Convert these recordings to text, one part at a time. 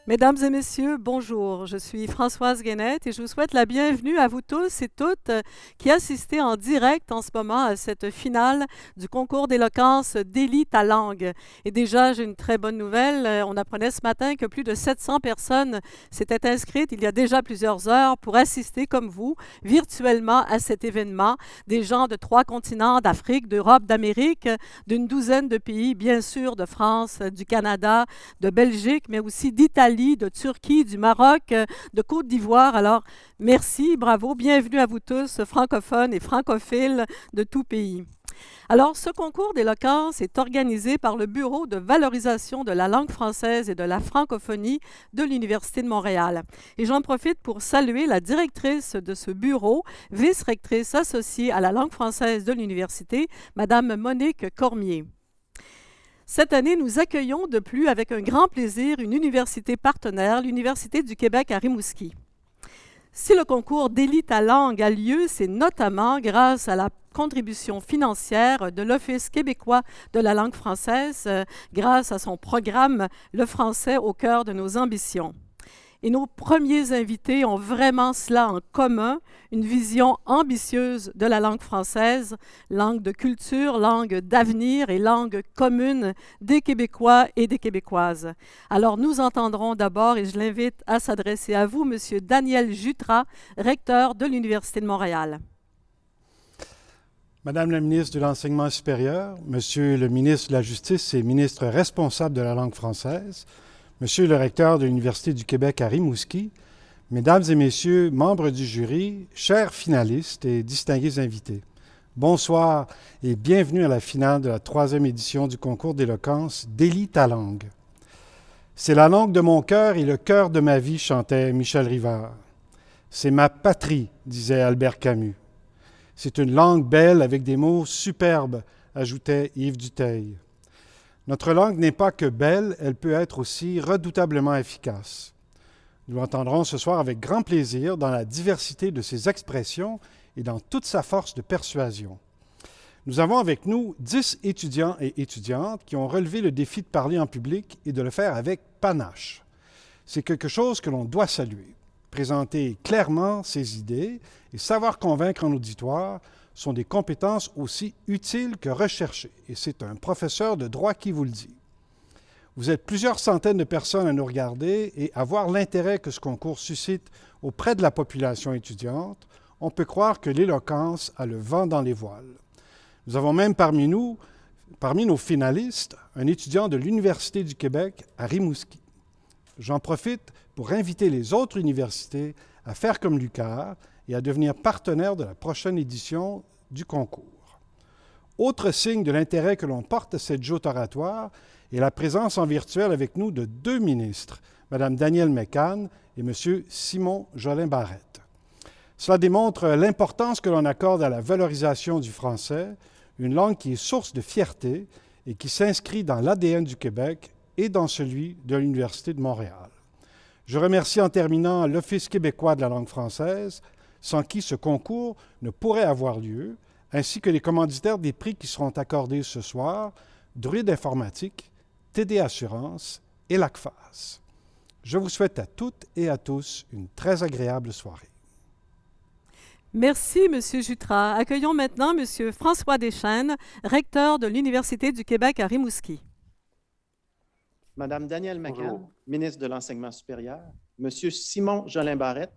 Mesdames et messieurs, bonjour. Je suis Françoise Guénette et je vous souhaite la bienvenue à vous tous et toutes qui assistez en direct en ce moment à cette finale du concours d'éloquence d'Élie ta langue. Et déjà, j'ai une très bonne nouvelle. On apprenait ce matin que plus de 700 personnes s'étaient inscrites il y a déjà plusieurs heures pour assister comme vous virtuellement à cet événement. Des gens de 3 continents, d'Afrique, d'Europe, d'Amérique, d'une douzaine de pays, bien sûr, de France, du Canada, de Belgique, mais aussi d'Italie, de Turquie, du Maroc, de Côte d'Ivoire. Alors, merci, bravo, bienvenue à vous tous, francophones et francophiles de tout pays. Alors, ce concours d'éloquence est organisé par le Bureau de valorisation de la langue française et de la francophonie de l'Université de Montréal. Et j'en profite pour saluer la directrice de ce bureau, vice-rectrice associée à la langue française de l'Université, Madame Monique Cormier. Cette année, nous accueillons de plus avec un grand plaisir une université partenaire, l'Université du Québec à Rimouski. Si le concours d'Élie ta langue a lieu, c'est notamment grâce à la contribution financière de l'Office québécois de la langue française, grâce à son programme Le français au cœur de nos ambitions. Et nos premiers invités ont vraiment cela en commun, une vision ambitieuse de la langue française, langue de culture, langue d'avenir et langue commune des Québécois et des Québécoises. Alors nous entendrons d'abord, et je l'invite à s'adresser à vous, Monsieur Daniel Jutras, recteur de l'Université de Montréal. Madame la ministre de l'Enseignement supérieur, Monsieur le ministre de la Justice et ministre responsable de la langue française, Monsieur le recteur de l'Université du Québec à Rimouski, Mesdames et Messieurs, membres du jury, chers finalistes et distingués invités, bonsoir et bienvenue à la finale de la 3e édition du concours d'éloquence d'Élie ta langue. C'est la langue de mon cœur et le cœur de ma vie, chantait Michel Rivard. C'est ma patrie, disait Albert Camus. C'est une langue belle avec des mots superbes, ajoutait Yves Dutheil. Notre langue n'est pas que belle, elle peut être aussi redoutablement efficace. Nous l'entendrons ce soir avec grand plaisir dans la diversité de ses expressions et dans toute sa force de persuasion. Nous avons avec nous 10 étudiants et étudiantes qui ont relevé le défi de parler en public et de le faire avec panache. C'est quelque chose que l'on doit saluer. Présenter clairement ses idées et savoir convaincre un auditoire sont des compétences aussi utiles que recherchées. Et c'est un professeur de droit qui vous le dit. Vous êtes plusieurs centaines de personnes à nous regarder et à voir l'intérêt que ce concours suscite auprès de la population étudiante, on peut croire que l'éloquence a le vent dans les voiles. Nous avons même parmi nos finalistes, un étudiant de l'Université du Québec à Rimouski. J'en profite pour inviter les autres universités à faire comme l'UQAR et à devenir partenaires de la prochaine édition du concours. Autre signe de l'intérêt que l'on porte à cette joute oratoire est la présence en virtuel avec nous de 2 ministres, Mme Danielle Mécan et M. Simon Jolin-Barrette. Cela démontre l'importance que l'on accorde à la valorisation du français, une langue qui est source de fierté et qui s'inscrit dans l'ADN du Québec et dans celui de l'Université de Montréal. Je remercie en terminant l'Office québécois de la langue française, sans qui ce concours ne pourrait avoir lieu, ainsi que les commanditaires des prix qui seront accordés ce soir, Druide Informatique, TD Assurance et l'ACFAS. Je vous souhaite à toutes et à tous une très agréable soirée. Merci, M. Jutras. Accueillons maintenant M. François Deschênes, recteur de l'Université du Québec à Rimouski. Madame Danielle Mécan, Bonjour. ministre de l'Enseignement supérieur, Monsieur Simon Jolin-Barrette,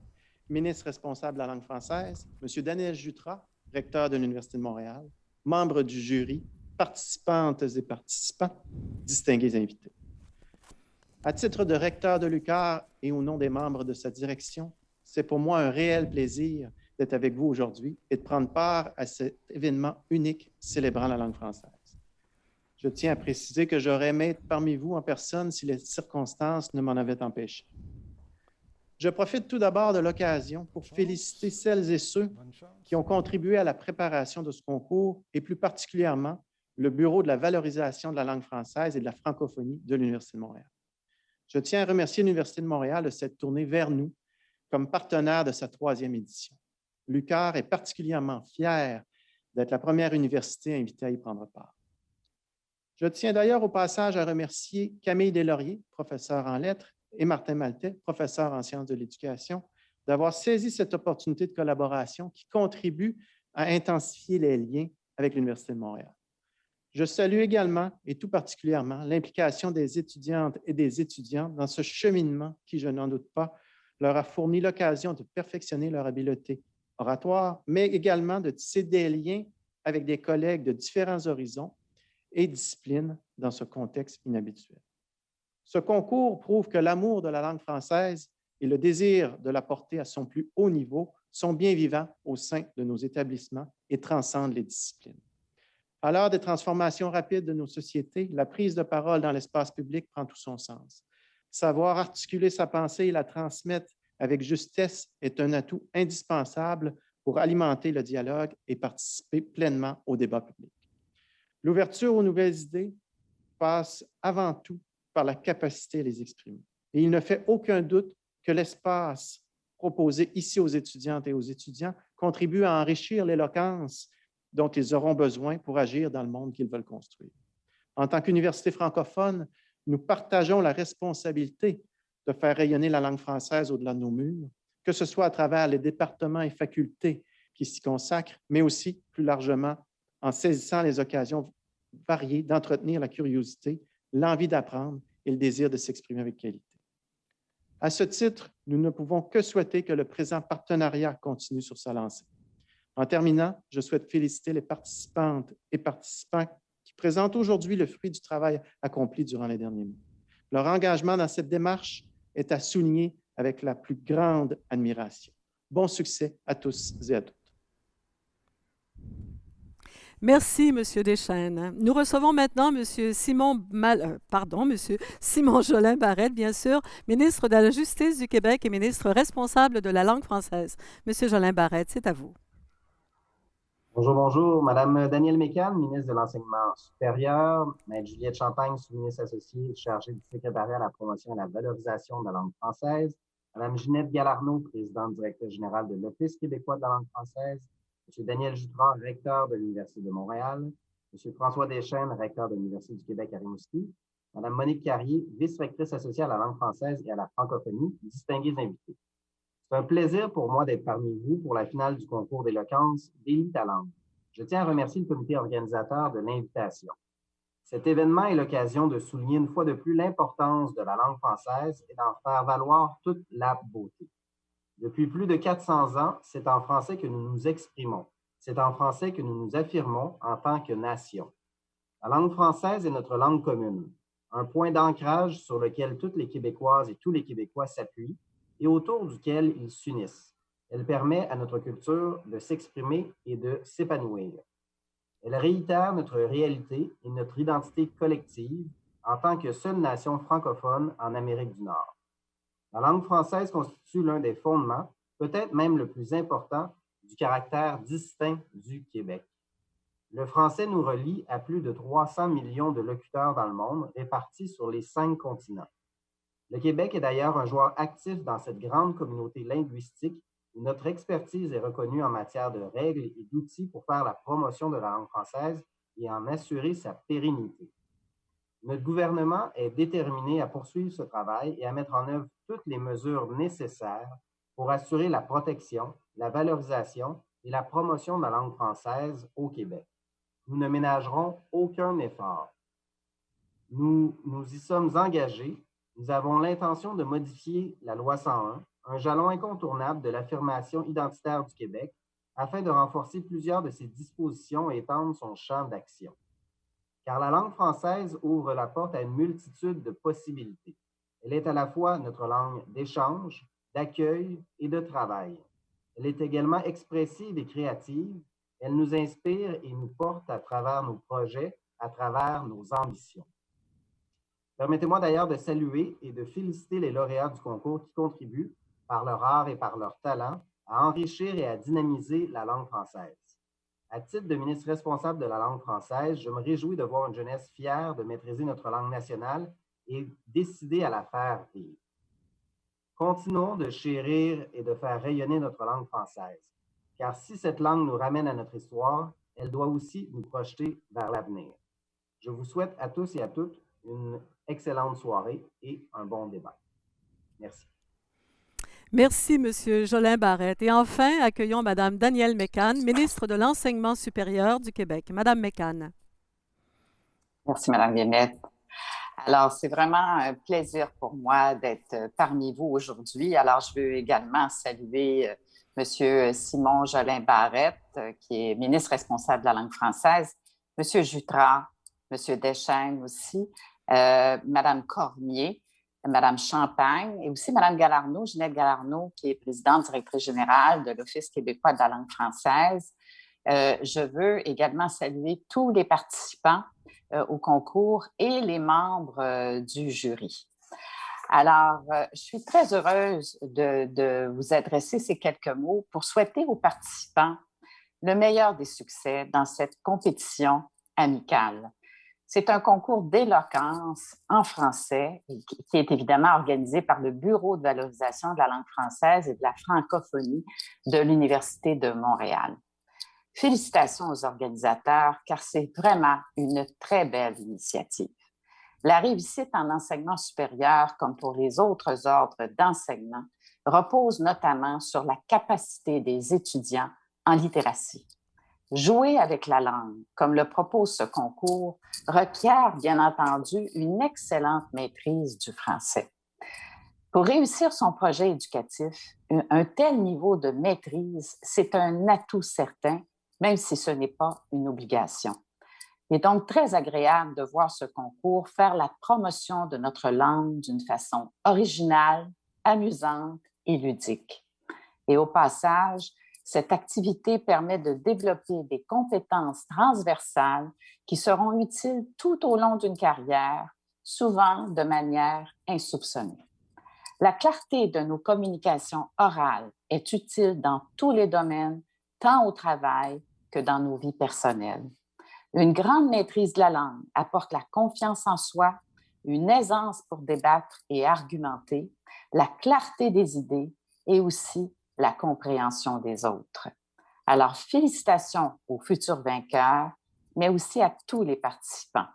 ministre responsable de la langue française, Monsieur Daniel Jutras, recteur de l'Université de Montréal, membres du jury, participantes et participants, distingués invités. À titre de recteur de l'UQAR et au nom des membres de sa direction, c'est pour moi un réel plaisir d'être avec vous aujourd'hui et de prendre part à cet événement unique célébrant la langue française. Je tiens à préciser que j'aurais aimé être parmi vous en personne si les circonstances ne m'en avaient empêché. Je profite tout d'abord de l'occasion pour féliciter celles et ceux qui ont contribué à la préparation de ce concours et plus particulièrement le Bureau de la valorisation de la langue française et de la francophonie de l'Université de Montréal. Je tiens à remercier l'Université de Montréal de s'être tournée vers nous comme partenaire de sa 3e édition. L'UQAR est particulièrement fier d'être la première université invitée à y prendre part. Je tiens d'ailleurs au passage à remercier Camille Deslauriers, professeure en lettres, et Martin Maltais, professeur en sciences de l'éducation, d'avoir saisi cette opportunité de collaboration qui contribue à intensifier les liens avec l'Université de Montréal. Je salue également et tout particulièrement l'implication des étudiantes et des étudiants dans ce cheminement qui, je n'en doute pas, leur a fourni l'occasion de perfectionner leur habileté oratoire, mais également de tisser des liens avec des collègues de différents horizons et disciplines dans ce contexte inhabituel. Ce concours prouve que l'amour de la langue française et le désir de la porter à son plus haut niveau sont bien vivants au sein de nos établissements et transcendent les disciplines. À l'heure des transformations rapides de nos sociétés, la prise de parole dans l'espace public prend tout son sens. Savoir articuler sa pensée et la transmettre avec justesse est un atout indispensable pour alimenter le dialogue et participer pleinement au débat public. L'ouverture aux nouvelles idées passe avant tout par la capacité à les exprimer. Et il ne fait aucun doute que l'espace proposé ici aux étudiantes et aux étudiants contribue à enrichir l'éloquence dont ils auront besoin pour agir dans le monde qu'ils veulent construire. En tant qu'université francophone, nous partageons la responsabilité de faire rayonner la langue française au-delà de nos murs, que ce soit à travers les départements et facultés qui s'y consacrent, mais aussi plus largement en saisissant les occasions variées d'entretenir la curiosité, l'envie d'apprendre et le désir de s'exprimer avec qualité. À ce titre, nous ne pouvons que souhaiter que le présent partenariat continue sur sa lancée. En terminant, je souhaite féliciter les participantes et participants qui présentent aujourd'hui le fruit du travail accompli durant les derniers mois. Leur engagement dans cette démarche est à souligner avec la plus grande admiration. Bon succès à tous et à toutes. Merci, M. Deschênes. Nous recevons maintenant M. Simon Jolin Barrette, bien sûr, ministre de la Justice du Québec et ministre responsable de la langue française. M. Jolin Barrette, c'est à vous. Bonjour, bonjour. Madame Danielle Mécan, ministre de l'Enseignement supérieur. Maître Juliette Champagne, sous-ministre associée chargée du secrétariat à la promotion et à la valorisation de la langue française. Madame Ginette Galarneau, présidente directrice générale de l'Office québécois de la langue française. M. Daniel Jutras, recteur de l'Université de Montréal. M. François Deschênes, recteur de l'Université du Québec à Rimouski. Madame Monique Carrier, vice-rectrice associée à la langue française et à la francophonie, distingués invités. C'est un plaisir pour moi d'être parmi vous pour la finale du concours d'éloquence Délit ta langue. Je tiens à remercier le comité organisateur de l'invitation. Cet événement est l'occasion de souligner une fois de plus l'importance de la langue française et d'en faire valoir toute la beauté. Depuis plus de 400 ans, c'est en français que nous nous exprimons. C'est en français que nous nous affirmons en tant que nation. La langue française est notre langue commune, un point d'ancrage sur lequel toutes les Québécoises et tous les Québécois s'appuient et autour duquel ils s'unissent. Elle permet à notre culture de s'exprimer et de s'épanouir. Elle réitère notre réalité et notre identité collective en tant que seule nation francophone en Amérique du Nord. La langue française constitue l'un des fondements, peut-être même le plus important, du caractère distinct du Québec. Le français nous relie à plus de 300 millions de locuteurs dans le monde, répartis sur les 5 continents. Le Québec est d'ailleurs un joueur actif dans cette grande communauté linguistique où notre expertise est reconnue en matière de règles et d'outils pour faire la promotion de la langue française et en assurer sa pérennité. Notre gouvernement est déterminé à poursuivre ce travail et à mettre en œuvre toutes les mesures nécessaires pour assurer la protection, la valorisation et la promotion de la langue française au Québec. Nous ne ménagerons aucun effort. Nous y sommes engagés. Nous avons l'intention de modifier la loi 101, un jalon incontournable de l'affirmation identitaire du Québec, afin de renforcer plusieurs de ses dispositions et étendre son champ d'action. Car la langue française ouvre la porte à une multitude de possibilités. Elle est à la fois notre langue d'échange, d'accueil et de travail. Elle est également expressive et créative. Elle nous inspire et nous porte à travers nos projets, à travers nos ambitions. Permettez-moi d'ailleurs de saluer et de féliciter les lauréats du concours qui contribuent, par leur art et par leur talent, à enrichir et à dynamiser la langue française. À titre de ministre responsable de la langue française, je me réjouis de voir une jeunesse fière de maîtriser notre langue nationale et décidée à la faire vivre. Continuons de chérir et de faire rayonner notre langue française, car si cette langue nous ramène à notre histoire, elle doit aussi nous projeter vers l'avenir. Je vous souhaite à tous et à toutes une excellente soirée et un bon débat. Merci. Merci, Monsieur Jolin Barrette. Et enfin, accueillons Madame Danielle Mécan, ministre de l'Enseignement supérieur du Québec. Madame Mécan. Merci, Madame Guénette. Alors, c'est vraiment un plaisir pour moi d'être parmi vous aujourd'hui. Alors, je veux également saluer Monsieur Simon Jolin Barrette, qui est ministre responsable de la langue française, Monsieur Jutras, Monsieur Deschênes aussi, Madame Cormier, Madame Champagne et aussi Madame Galarneau, Ginette Galarneau, qui est présidente directrice générale de l'Office québécois de la langue française. Je veux également saluer tous les participants au concours et les membres du jury. Alors, je suis très heureuse de vous adresser ces quelques mots pour souhaiter aux participants le meilleur des succès dans cette compétition amicale. C'est un concours d'éloquence en français qui est évidemment organisé par le Bureau de valorisation de la langue française et de la francophonie de l'Université de Montréal. Félicitations aux organisateurs, car c'est vraiment une très belle initiative. La réussite en enseignement supérieur, comme pour les autres ordres d'enseignement, repose notamment sur la capacité des étudiants en littératie. Jouer avec la langue, comme le propose ce concours, requiert bien entendu une excellente maîtrise du français. Pour réussir son projet éducatif, un tel niveau de maîtrise, c'est un atout certain, même si ce n'est pas une obligation. Il est donc très agréable de voir ce concours faire la promotion de notre langue d'une façon originale, amusante et ludique. Et au passage, cette activité permet de développer des compétences transversales qui seront utiles tout au long d'une carrière, souvent de manière insoupçonnée. La clarté de nos communications orales est utile dans tous les domaines, tant au travail que dans nos vies personnelles. Une grande maîtrise de la langue apporte la confiance en soi, une aisance pour débattre et argumenter, la clarté des idées et aussi la compréhension des autres. Alors, félicitations aux futurs vainqueurs, mais aussi à tous les participants.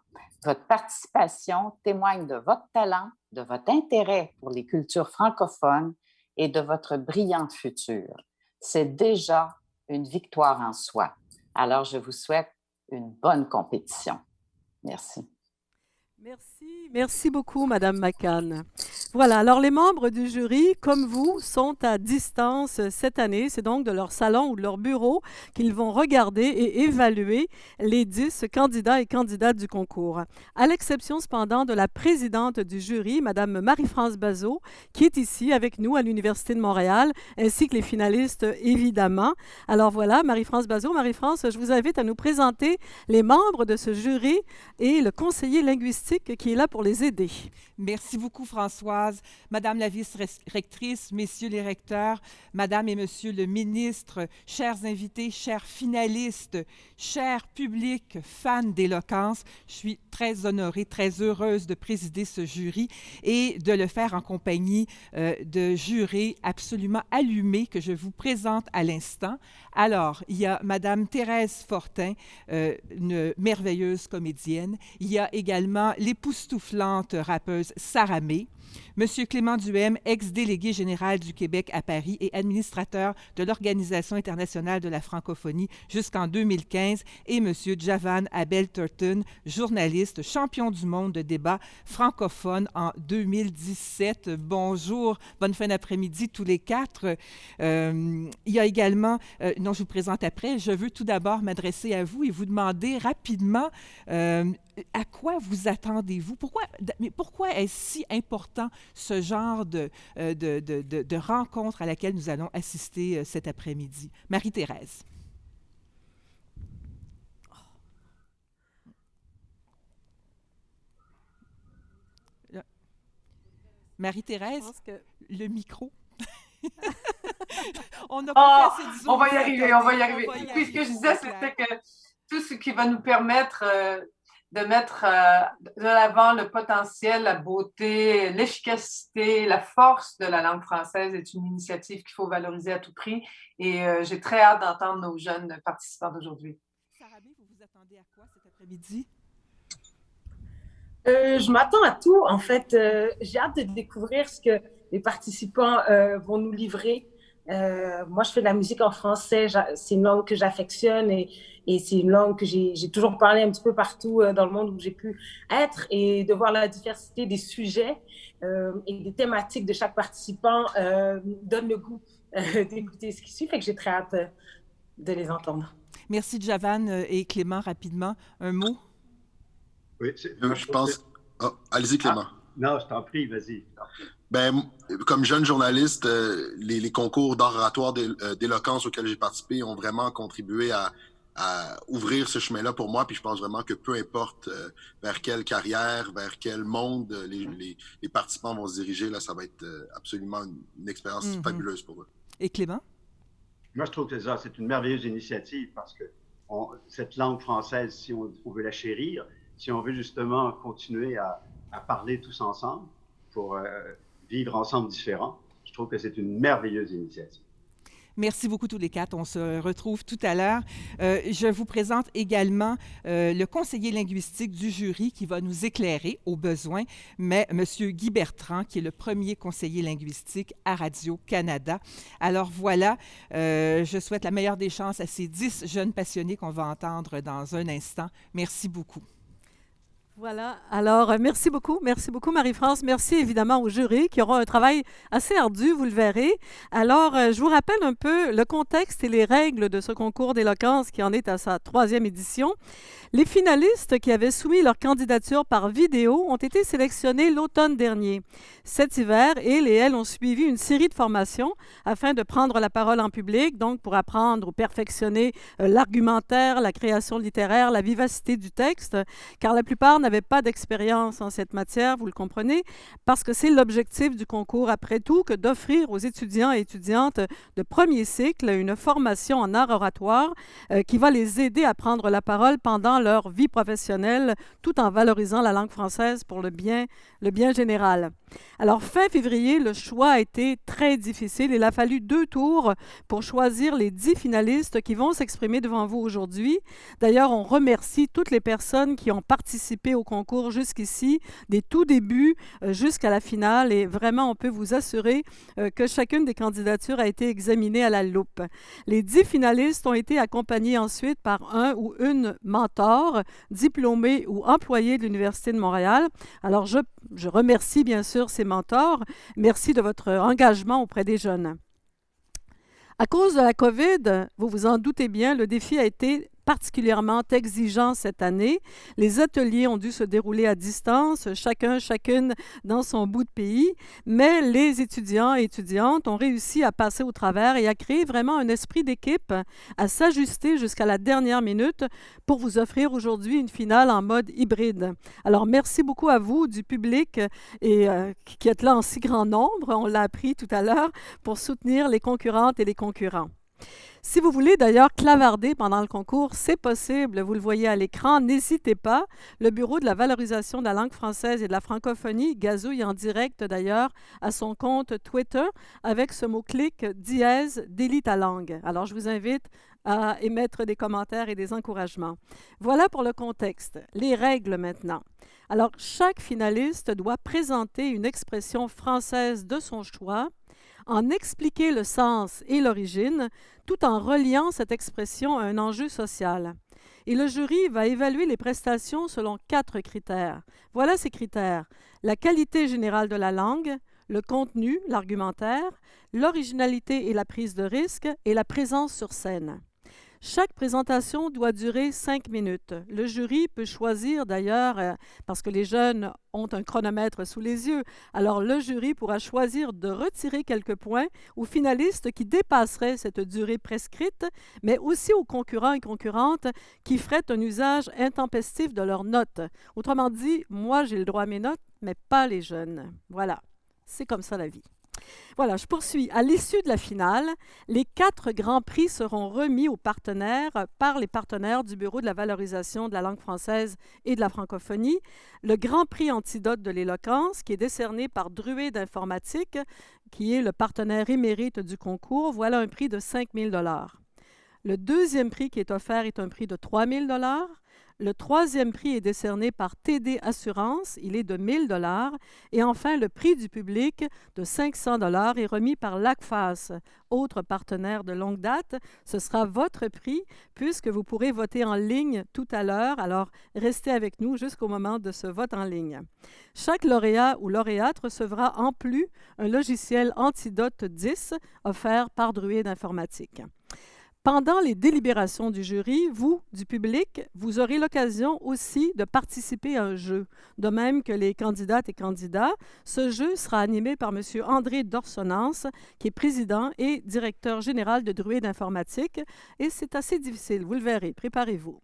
Votre participation témoigne de votre talent, de votre intérêt pour les cultures francophones et de votre brillant futur. C'est déjà une victoire en soi. Alors, je vous souhaite une bonne compétition. Merci. Merci beaucoup, Madame Mécan. Voilà, alors les membres du jury, comme vous, sont à distance cette année. C'est donc de leur salon ou de leur bureau qu'ils vont regarder et évaluer les 10 candidats et candidates du concours. À l'exception cependant de la présidente du jury, Madame Marie-France Bazot, qui est ici avec nous à l'Université de Montréal, ainsi que les finalistes, évidemment. Alors voilà, Marie-France Bazot. Marie-France, je vous invite à nous présenter les membres de ce jury et le conseiller linguistique qui est là pour les aider. Merci beaucoup, Françoise. Madame la vice-rectrice, messieurs les recteurs, Madame et Monsieur le ministre, chers invités, chers finalistes, chers publics, fans d'éloquence, je suis très honorée, très heureuse de présider ce jury et de le faire en compagnie de jurés absolument allumés que je vous présente à l'instant. Alors, il y a Madame Thérèse Fortin, une merveilleuse comédienne. Il y a également l'époustouflante rappeuse Sarah May. Monsieur Clément Duhem, ex-délégué général du Québec à Paris et administrateur de l'Organisation internationale de la francophonie jusqu'en 2015, et Monsieur Javan Abel-Turton, journaliste, champion du monde de débat francophone en 2017. Bonjour, bonne fin d'après-midi tous les quatre. Il y a également, non, je vous présente après, je veux tout d'abord m'adresser à vous et vous demander rapidement à quoi vous attendez-vous? Pourquoi est-ce si important ce genre de rencontre à laquelle nous allons assister cet après-midi? Marie-Thérèse. Marie-Thérèse, le micro. On va y arriver. Puis ce que je disais, c'était que tout ce qui va nous permettre de mettre de l'avant le potentiel, la beauté, l'efficacité, la force de la langue française est une initiative qu'il faut valoriser à tout prix. Et j'ai très hâte d'entendre nos jeunes participants d'aujourd'hui. Sarah B, vous vous attendez à quoi cet après-midi? Je m'attends à tout, en fait. J'ai hâte de découvrir ce que les participants vont nous livrer. Moi, je fais de la musique en français. C'est une langue que j'affectionne et c'est une langue que j'ai toujours parlé un petit peu partout dans le monde où j'ai pu être. Et de voir la diversité des sujets et des thématiques de chaque participant donne le goût d'écouter ce qui suit. Fait que j'ai très hâte de les entendre. Merci, Javan et Clément. Rapidement, un mot? Oui, je pense... Oh, allez-y, Clément. Non, je t'en prie, vas-y. Ben, comme jeune journaliste, les concours d'oratoire d'éloquence auxquels j'ai participé ont vraiment contribué à ouvrir ce chemin-là pour moi. Puis je pense vraiment que peu importe vers quelle carrière, vers quel monde les participants vont se diriger, là, ça va être absolument une expérience fabuleuse pour eux. Et Clément? Moi, je trouve que c'est une merveilleuse initiative parce que cette langue française, si on veut la chérir, si on veut justement continuer à parler tous ensemble pour vivre ensemble différents, je trouve que c'est une merveilleuse initiative. Merci beaucoup tous les quatre. On se retrouve tout à l'heure. Je vous présente également le conseiller linguistique du jury qui va nous éclairer au besoin, mais M. Guy Bertrand, qui est le premier conseiller linguistique à Radio-Canada. Alors voilà, je souhaite la meilleure des chances à ces 10 jeunes passionnés qu'on va entendre dans un instant. Merci beaucoup. Voilà. Alors, merci beaucoup Marie-France. Merci évidemment au jury qui aura un travail assez ardu, vous le verrez. Alors, je vous rappelle un peu le contexte et les règles de ce concours d'éloquence qui en est à sa 3e édition. Les finalistes qui avaient soumis leur candidature par vidéo ont été sélectionnés l'automne dernier. Cet hiver, ils et elles ont suivi une série de formations afin de prendre la parole en public, donc pour apprendre ou perfectionner l'argumentaire, la création littéraire, la vivacité du texte, car la plupart n'avaient pas d'expérience en cette matière, vous le comprenez, parce que c'est l'objectif du concours, après tout, que d'offrir aux étudiants et étudiantes de premier cycle une formation en art oratoire qui va les aider à prendre la parole pendant leur vie professionnelle, tout en valorisant la langue française pour le bien général. Alors, fin février, le choix a été très difficile. Il a fallu 2 tours pour choisir les 10 finalistes qui vont s'exprimer devant vous aujourd'hui. D'ailleurs, on remercie toutes les personnes qui ont participé au concours jusqu'ici, des tout débuts jusqu'à la finale. Et vraiment, on peut vous assurer que chacune des candidatures a été examinée à la loupe. Les 10 finalistes ont été accompagnés ensuite par un ou une mentor, diplômé ou employé de l'Université de Montréal. Alors, je remercie bien sûr ces mentors. Merci de votre engagement auprès des jeunes. À cause de la COVID, vous vous en doutez bien, le défi a été particulièrement exigeant cette année. Les ateliers ont dû se dérouler à distance, chacune dans son bout de pays, mais les étudiants et étudiantes ont réussi à passer au travers et à créer vraiment un esprit d'équipe, à s'ajuster jusqu'à la dernière minute pour vous offrir aujourd'hui une finale en mode hybride. Alors, merci beaucoup à vous, du public, et qui êtes là en si grand nombre, on l'a appris tout à l'heure, pour soutenir les concurrentes et les concurrents. Si vous voulez d'ailleurs clavarder pendant le concours, c'est possible, vous le voyez à l'écran, n'hésitez pas. Le Bureau de la valorisation de la langue française et de la francophonie gazouille en direct d'ailleurs à son compte Twitter avec ce mot-clic # délie ta langue. Alors je vous invite à émettre des commentaires et des encouragements. Voilà pour le contexte. Les règles maintenant. Alors chaque finaliste doit présenter une expression française de son choix, en expliquer le sens et l'origine, tout en reliant cette expression à un enjeu social. Et le jury va évaluer les prestations selon 4 critères. Voilà ces critères: la qualité générale de la langue, le contenu, l'argumentaire, l'originalité et la prise de risque, et la présence sur scène. Chaque présentation doit durer 5 minutes. Le jury peut choisir d'ailleurs, parce que les jeunes ont un chronomètre sous les yeux, alors le jury pourra choisir de retirer quelques points aux finalistes qui dépasseraient cette durée prescrite, mais aussi aux concurrents et concurrentes qui feraient un usage intempestif de leurs notes. Autrement dit, moi j'ai le droit à mes notes, mais pas les jeunes. Voilà, c'est comme ça la vie. Voilà, je poursuis. À l'issue de la finale, les 4 grands prix seront remis aux partenaires par les partenaires du Bureau de la valorisation de la langue française et de la francophonie. Le Grand Prix Antidote de l'éloquence, qui est décerné par Druide Informatique, qui est le partenaire émérite du concours, voilà un prix de 5 000 $. Le deuxième prix qui est offert est un prix de 3 000 $. Le troisième prix est décerné par TD Assurance, il est de 1 000 $. Et enfin, le prix du public de 500 $ est remis par l'ACFAS, autre partenaire de longue date. Ce sera votre prix puisque vous pourrez voter en ligne tout à l'heure. Alors, restez avec nous jusqu'au moment de ce vote en ligne. Chaque lauréat ou lauréate recevra en plus un logiciel Antidote 10 offert par Druide Informatique. Pendant les délibérations du jury, vous, du public, vous aurez l'occasion aussi de participer à un jeu. De même que les candidates et candidats, ce jeu sera animé par M. André Dorsonance, qui est président et directeur général de Druide Informatique. Et c'est assez difficile, vous le verrez, préparez-vous.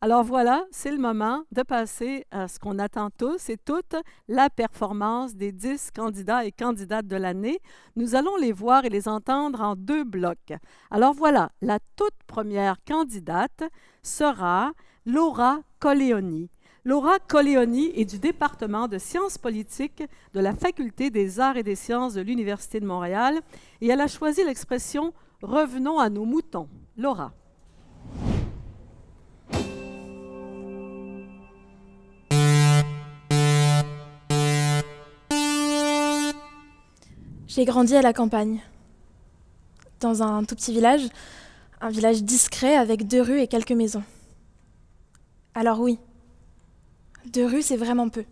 Alors voilà, c'est le moment de passer à ce qu'on attend tous et toutes, la performance des 10 candidats et candidates de l'année. Nous allons les voir et les entendre en 2 blocs. Alors voilà, la toute première candidate sera Laura Colleoni. Laura Colleoni est du département de sciences politiques de la Faculté des arts et des sciences de l'Université de Montréal et elle a choisi l'expression « Revenons à nos moutons ». Laura. J'ai grandi à la campagne, dans un tout petit village, un village discret avec 2 rues et quelques maisons. Alors oui, 2 rues, c'est vraiment peu.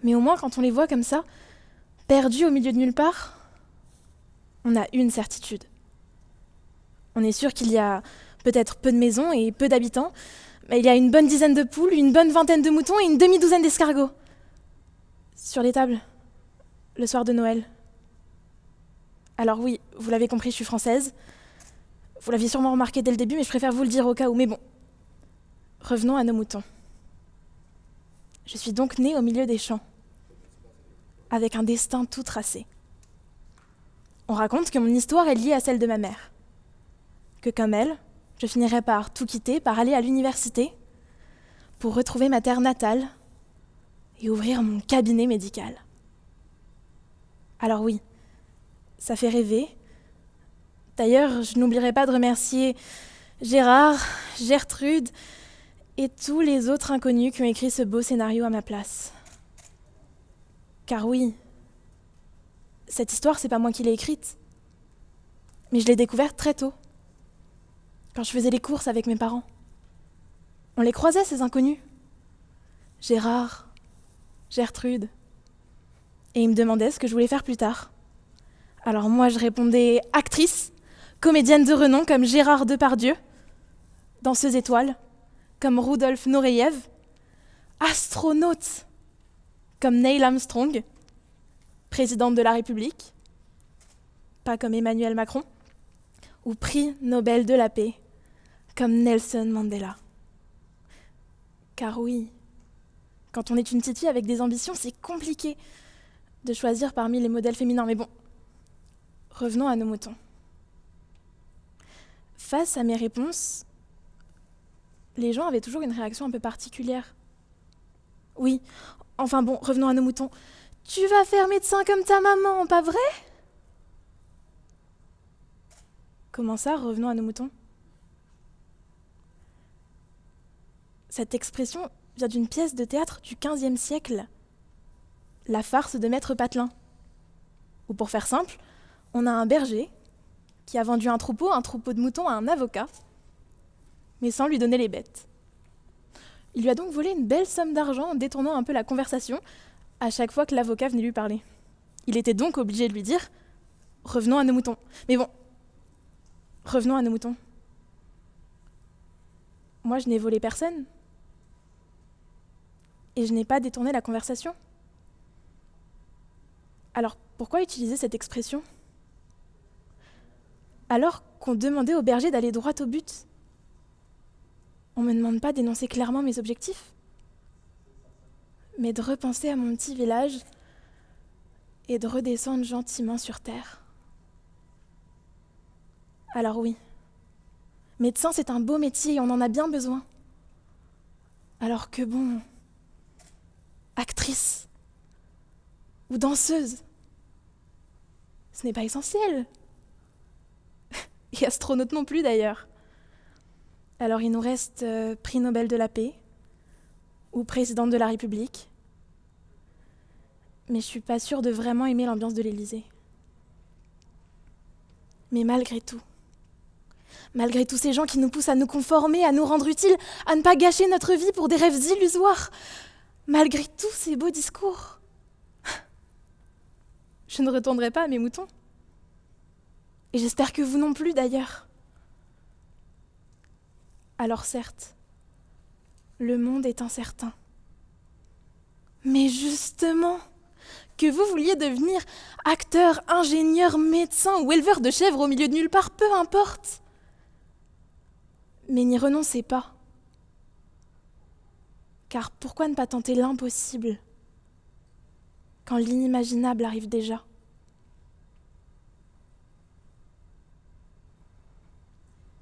Mais au moins, quand on les voit comme ça, perdus au milieu de nulle part, on a une certitude. On est sûr qu'il y a peut-être peu de maisons et peu d'habitants, mais il y a une bonne dizaine de poules, une bonne vingtaine de moutons et une demi-douzaine d'escargots. Sur les tables, le soir de Noël. Alors oui, vous l'avez compris, je suis française. Vous l'aviez sûrement remarqué dès le début, mais je préfère vous le dire au cas où. Mais bon, revenons à nos moutons. Je suis donc née au milieu des champs, avec un destin tout tracé. On raconte que mon histoire est liée à celle de ma mère. Que comme elle, je finirai par tout quitter, par aller à l'université, pour retrouver ma terre natale et ouvrir mon cabinet médical. Alors oui, ça fait rêver. D'ailleurs, je n'oublierai pas de remercier Gérard, Gertrude et tous les autres inconnus qui ont écrit ce beau scénario à ma place. Car oui, cette histoire, c'est pas moi qui l'ai écrite, mais je l'ai découverte très tôt, quand je faisais les courses avec mes parents. On les croisait, ces inconnus. Gérard, Gertrude. Et ils me demandaient ce que je voulais faire plus tard. Alors moi, je répondais actrice, comédienne de renom comme Gérard Depardieu, danseuse étoile comme Rudolf Nureyev, astronaute comme Neil Armstrong, présidente de la République, pas comme Emmanuel Macron, ou prix Nobel de la paix comme Nelson Mandela. Car oui, quand on est une petite fille avec des ambitions, c'est compliqué de choisir parmi les modèles féminins. Mais bon, revenons à nos moutons. Face à mes réponses, les gens avaient toujours une réaction un peu particulière. Oui, enfin bon, revenons à nos moutons. Tu vas faire médecin comme ta maman, pas vrai? Comment ça, revenons à nos moutons? Cette expression vient d'une pièce de théâtre du XVe siècle, La farce de Maître Patelin. Ou pour faire simple, on a un berger qui a vendu un troupeau de moutons à un avocat, mais sans lui donner les bêtes. Il lui a donc volé une belle somme d'argent en détournant un peu la conversation à chaque fois que l'avocat venait lui parler. Il était donc obligé de lui dire « Revenons à nos moutons ». Mais bon, revenons à nos moutons. Moi, je n'ai volé personne. Et je n'ai pas détourné la conversation. Alors, pourquoi utiliser cette expression? Alors qu'on demandait au berger d'aller droit au but, on ne me demande pas d'énoncer clairement mes objectifs, mais de repenser à mon petit village et de redescendre gentiment sur terre. Alors oui, médecin, c'est un beau métier et on en a bien besoin. Alors que bon, actrice ou danseuse, ce n'est pas essentiel. Et astronaute non plus d'ailleurs. Alors il nous reste prix Nobel de la paix ou présidente de la République. Mais je suis pas sûre de vraiment aimer l'ambiance de l'Élysée. Mais malgré tous ces gens qui nous poussent à nous conformer, à nous rendre utiles, à ne pas gâcher notre vie pour des rêves illusoires, malgré tous ces beaux discours, je ne retournerai pas à mes moutons. Et j'espère que vous non plus d'ailleurs. Alors certes, le monde est incertain. Mais justement, que vous vouliez devenir acteur, ingénieur, médecin ou éleveur de chèvres au milieu de nulle part, peu importe. Mais n'y renoncez pas. Car pourquoi ne pas tenter l'impossible quand l'inimaginable arrive déjà ?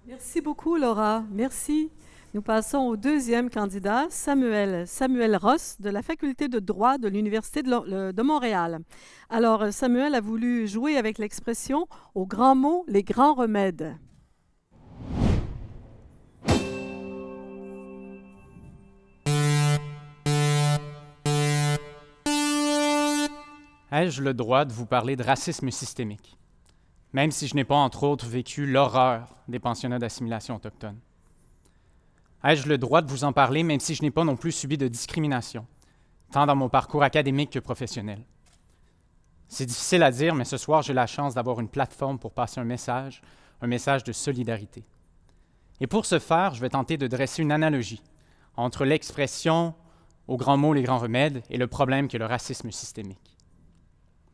Merci beaucoup, Laura. Merci. Nous passons au deuxième candidat, Samuel Ross, de la Faculté de droit de l'Université de Montréal. Alors, Samuel a voulu jouer avec l'expression « aux grands mots, les grands remèdes ». Ai-je le droit de vous parler de racisme systémique, même si je n'ai pas, entre autres, vécu l'horreur des pensionnats d'assimilation autochtone? Ai-je le droit de vous en parler, même si je n'ai pas non plus subi de discrimination, tant dans mon parcours académique que professionnel? C'est difficile à dire, mais ce soir, j'ai la chance d'avoir une plateforme pour passer un message de solidarité. Et pour ce faire, je vais tenter de dresser une analogie entre l'expression « aux grands mots, les grands remèdes » et le problème qu'est le racisme systémique.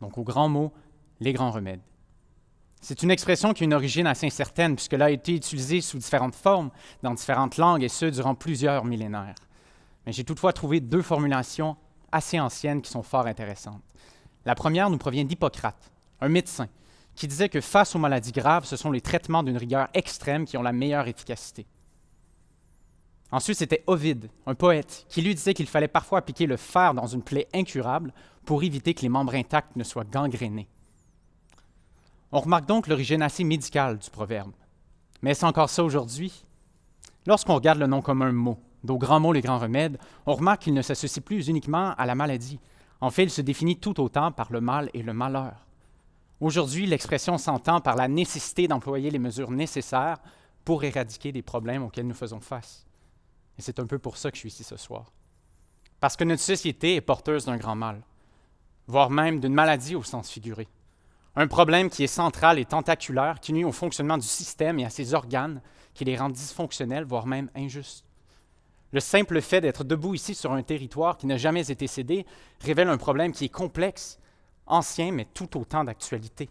Donc, aux grands mots, les grands remèdes. C'est une expression qui a une origine assez incertaine, puisqu'elle a été utilisée sous différentes formes, dans différentes langues, et ce, durant plusieurs millénaires. Mais j'ai toutefois trouvé deux formulations assez anciennes qui sont fort intéressantes. La première nous provient d'Hippocrate, un médecin, qui disait que face aux maladies graves, ce sont les traitements d'une rigueur extrême qui ont la meilleure efficacité. Ensuite, c'était Ovide, un poète, qui lui disait qu'il fallait parfois appliquer le fer dans une plaie incurable pour éviter que les membres intacts ne soient gangrénés. On remarque donc l'origine assez médicale du proverbe. Mais est-ce encore ça aujourd'hui? Lorsqu'on regarde le nom comme un mot, d'aux grands mots les grands remèdes, on remarque qu'il ne s'associe plus uniquement à la maladie. En fait, il se définit tout autant par le mal et le malheur. Aujourd'hui, l'expression s'entend par la nécessité d'employer les mesures nécessaires pour éradiquer des problèmes auxquels nous faisons face. Et c'est un peu pour ça que je suis ici ce soir. Parce que notre société est porteuse d'un grand mal, voire même d'une maladie au sens figuré. Un problème qui est central et tentaculaire, qui nuit au fonctionnement du système et à ses organes, qui les rend dysfonctionnels, voire même injustes. Le simple fait d'être debout ici sur un territoire qui n'a jamais été cédé révèle un problème qui est complexe, ancien, mais tout autant d'actualité.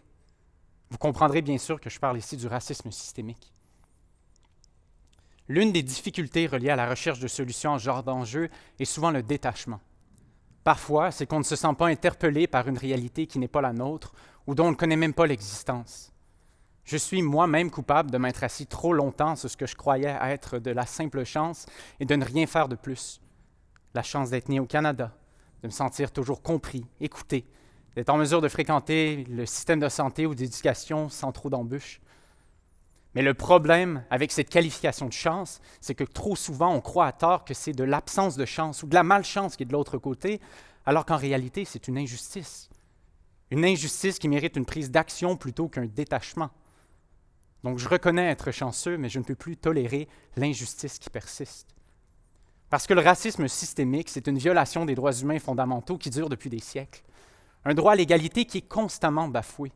Vous comprendrez bien sûr que je parle ici du racisme systémique. L'une des difficultés reliées à la recherche de solutions en ce genre d'enjeu est souvent le détachement. Parfois, c'est qu'on ne se sent pas interpellé par une réalité qui n'est pas la nôtre ou dont on ne connaît même pas l'existence. Je suis moi-même coupable de m'être assis trop longtemps sur ce que je croyais être de la simple chance et de ne rien faire de plus. La chance d'être né au Canada, de me sentir toujours compris, écouté, d'être en mesure de fréquenter le système de santé ou d'éducation sans trop d'embûches. Mais le problème avec cette qualification de chance, c'est que trop souvent, on croit à tort que c'est de l'absence de chance ou de la malchance qui est de l'autre côté, alors qu'en réalité, c'est une injustice. Une injustice qui mérite une prise d'action plutôt qu'un détachement. Donc, je reconnais être chanceux, mais je ne peux plus tolérer l'injustice qui persiste. Parce que le racisme systémique, c'est une violation des droits humains fondamentaux qui dure depuis des siècles. Un droit à l'égalité qui est constamment bafoué.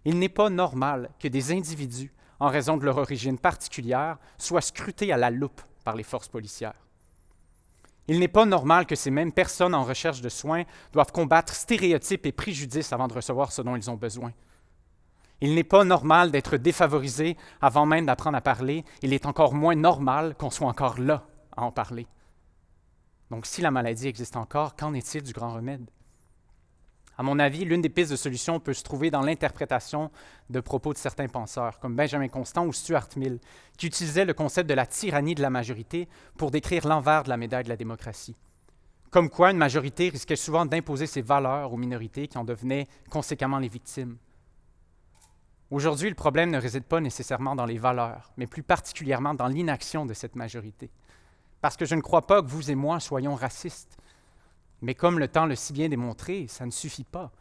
Il n'est pas normal que des individus, en raison de leur origine particulière, soient scrutés à la loupe par les forces policières. Il n'est pas normal que ces mêmes personnes en recherche de soins doivent combattre stéréotypes et préjudices avant de recevoir ce dont ils ont besoin. Il n'est pas normal d'être défavorisé avant même d'apprendre à parler. Il est encore moins normal qu'on soit encore là à en parler. Donc, si la maladie existe encore, qu'en est-il du grand remède? À mon avis, l'une des pistes de solution peut se trouver dans l'interprétation de propos de certains penseurs, comme Benjamin Constant ou Stuart Mill, qui utilisaient le concept de la tyrannie de la majorité pour décrire l'envers de la médaille de la démocratie. Comme quoi, une majorité risquait souvent d'imposer ses valeurs aux minorités qui en devenaient conséquemment les victimes. Aujourd'hui, le problème ne réside pas nécessairement dans les valeurs, mais plus particulièrement dans l'inaction de cette majorité. Parce que je ne crois pas que vous et moi soyons racistes. Mais comme le temps l'a si bien démontré, ça ne suffit pas.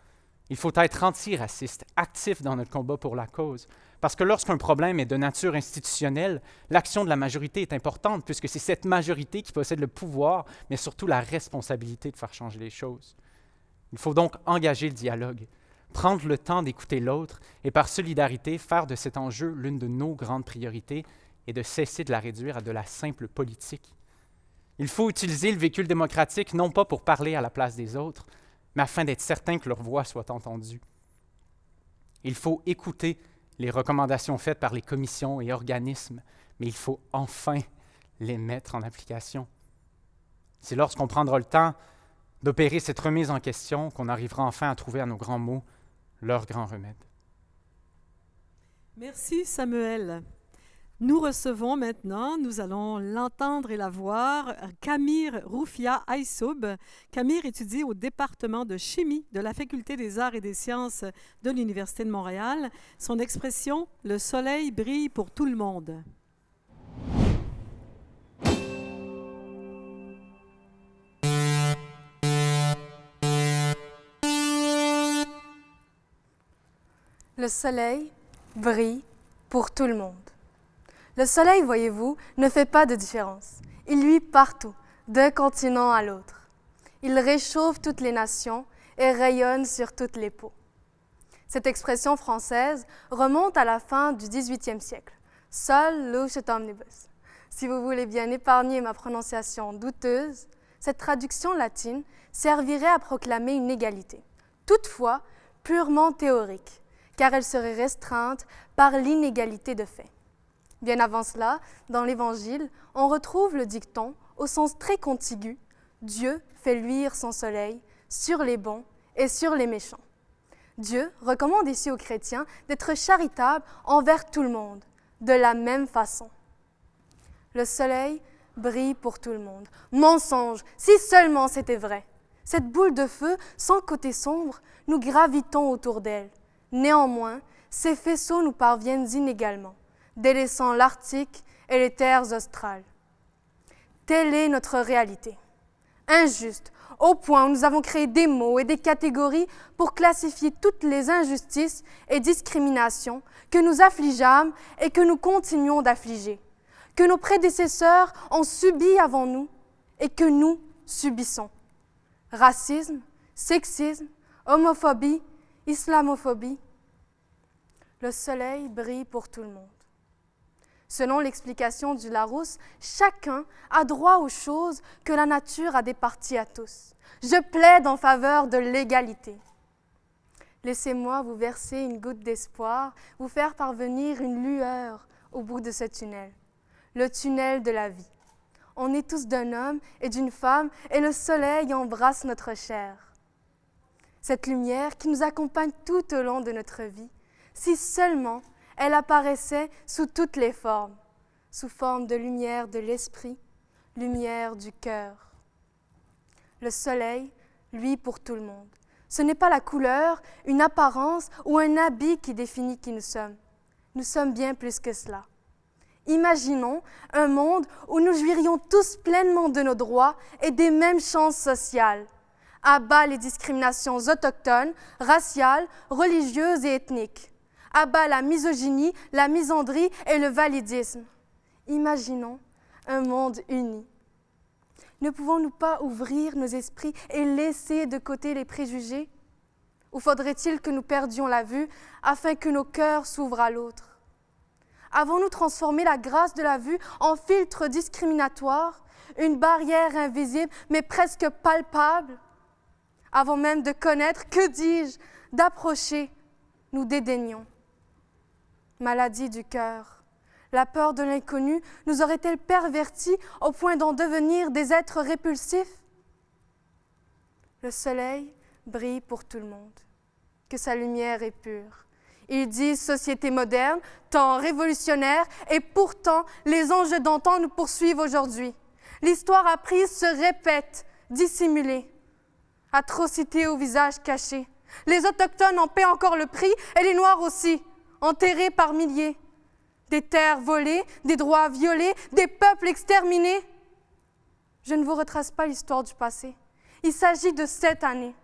Il faut être antiraciste, actif dans notre combat pour la cause. Parce que lorsqu'un problème est de nature institutionnelle, l'action de la majorité est importante, puisque c'est cette majorité qui possède le pouvoir, mais surtout la responsabilité de faire changer les choses. Il faut donc engager le dialogue, prendre le temps d'écouter l'autre et par solidarité faire de cet enjeu l'une de nos grandes priorités et de cesser de la réduire à de la simple politique. Il faut utiliser le véhicule démocratique non pas pour parler à la place des autres, mais afin d'être certain que leur voix soit entendue. Il faut écouter les recommandations faites par les commissions et organismes, mais il faut enfin les mettre en application. C'est lorsqu'on prendra le temps d'opérer cette remise en question qu'on arrivera enfin à trouver à nos grands mots leur grand remède. Merci Samuel. Nous recevons maintenant, nous allons l'entendre et la voir, Camire Roufia Aïsoub. Camire étudie au département de chimie de la Faculté des arts et des sciences de l'Université de Montréal. Son expression, « Le soleil brille pour tout le monde ». Le soleil brille pour tout le monde. Le soleil, voyez-vous, ne fait pas de différence. Il luit partout, d'un continent à l'autre. Il réchauffe toutes les nations et rayonne sur toutes les peaux. Cette expression française remonte à la fin du XVIIIe siècle. Sol lucet omnibus. Si vous voulez bien épargner ma prononciation douteuse, cette traduction latine servirait à proclamer une égalité, toutefois purement théorique, car elle serait restreinte par l'inégalité de fait. Bien avant cela, dans l'Évangile, on retrouve le dicton au sens très contigu « Dieu fait luire son soleil sur les bons et sur les méchants ». Dieu recommande ici aux chrétiens d'être charitables envers tout le monde, de la même façon. Le soleil brille pour tout le monde. Mensonge, si seulement c'était vrai. Cette boule de feu, sans côté sombre, nous gravitons autour d'elle. Néanmoins, ces faisceaux nous parviennent inégalement, délaissant l'Arctique et les terres australes. Telle est notre réalité. Injuste, au point où nous avons créé des mots et des catégories pour classifier toutes les injustices et discriminations que nous affligeâmes et que nous continuons d'affliger, que nos prédécesseurs ont subi avant nous et que nous subissons. Racisme, sexisme, homophobie, islamophobie. Le soleil brille pour tout le monde. Selon l'explication du Larousse, chacun a droit aux choses que la nature a départies à tous. Je plaide en faveur de l'égalité. Laissez-moi vous verser une goutte d'espoir, vous faire parvenir une lueur au bout de ce tunnel, le tunnel de la vie. On est tous d'un homme et d'une femme et le soleil embrasse notre chair. Cette lumière qui nous accompagne tout au long de notre vie, si seulement elle apparaissait sous toutes les formes, sous forme de lumière de l'esprit, lumière du cœur. Le soleil, lui, pour tout le monde. Ce n'est pas la couleur, une apparence ou un habit qui définit qui nous sommes. Nous sommes bien plus que cela. Imaginons un monde où nous jouirions tous pleinement de nos droits et des mêmes chances sociales. À bas les discriminations autochtones, raciales, religieuses et ethniques. À bas la misogynie, la misandrie et le validisme. Imaginons un monde uni. Ne pouvons-nous pas ouvrir nos esprits et laisser de côté les préjugés? Ou faudrait-il que nous perdions la vue afin que nos cœurs s'ouvrent à l'autre? Avons-nous transformé la grâce de la vue en filtre discriminatoire, une barrière invisible mais presque palpable? Avant même de connaître, que dis-je, d'approcher, nous dédaignons. Maladie du cœur. La peur de l'inconnu nous aurait-elle pervertis au point d'en devenir des êtres répulsifs? Le soleil brille pour tout le monde, que sa lumière est pure. Ils disent société moderne, temps révolutionnaire, et pourtant les enjeux d'antan nous poursuivent aujourd'hui. L'histoire apprise se répète, dissimulée. Atrocité au visage caché. Les Autochtones en paient encore le prix, et les Noirs aussi. enterrés par milliers, des terres volées, des droits violés, des peuples exterminés. Je ne vous retrace pas l'histoire du passé. Il s'agit de cette année.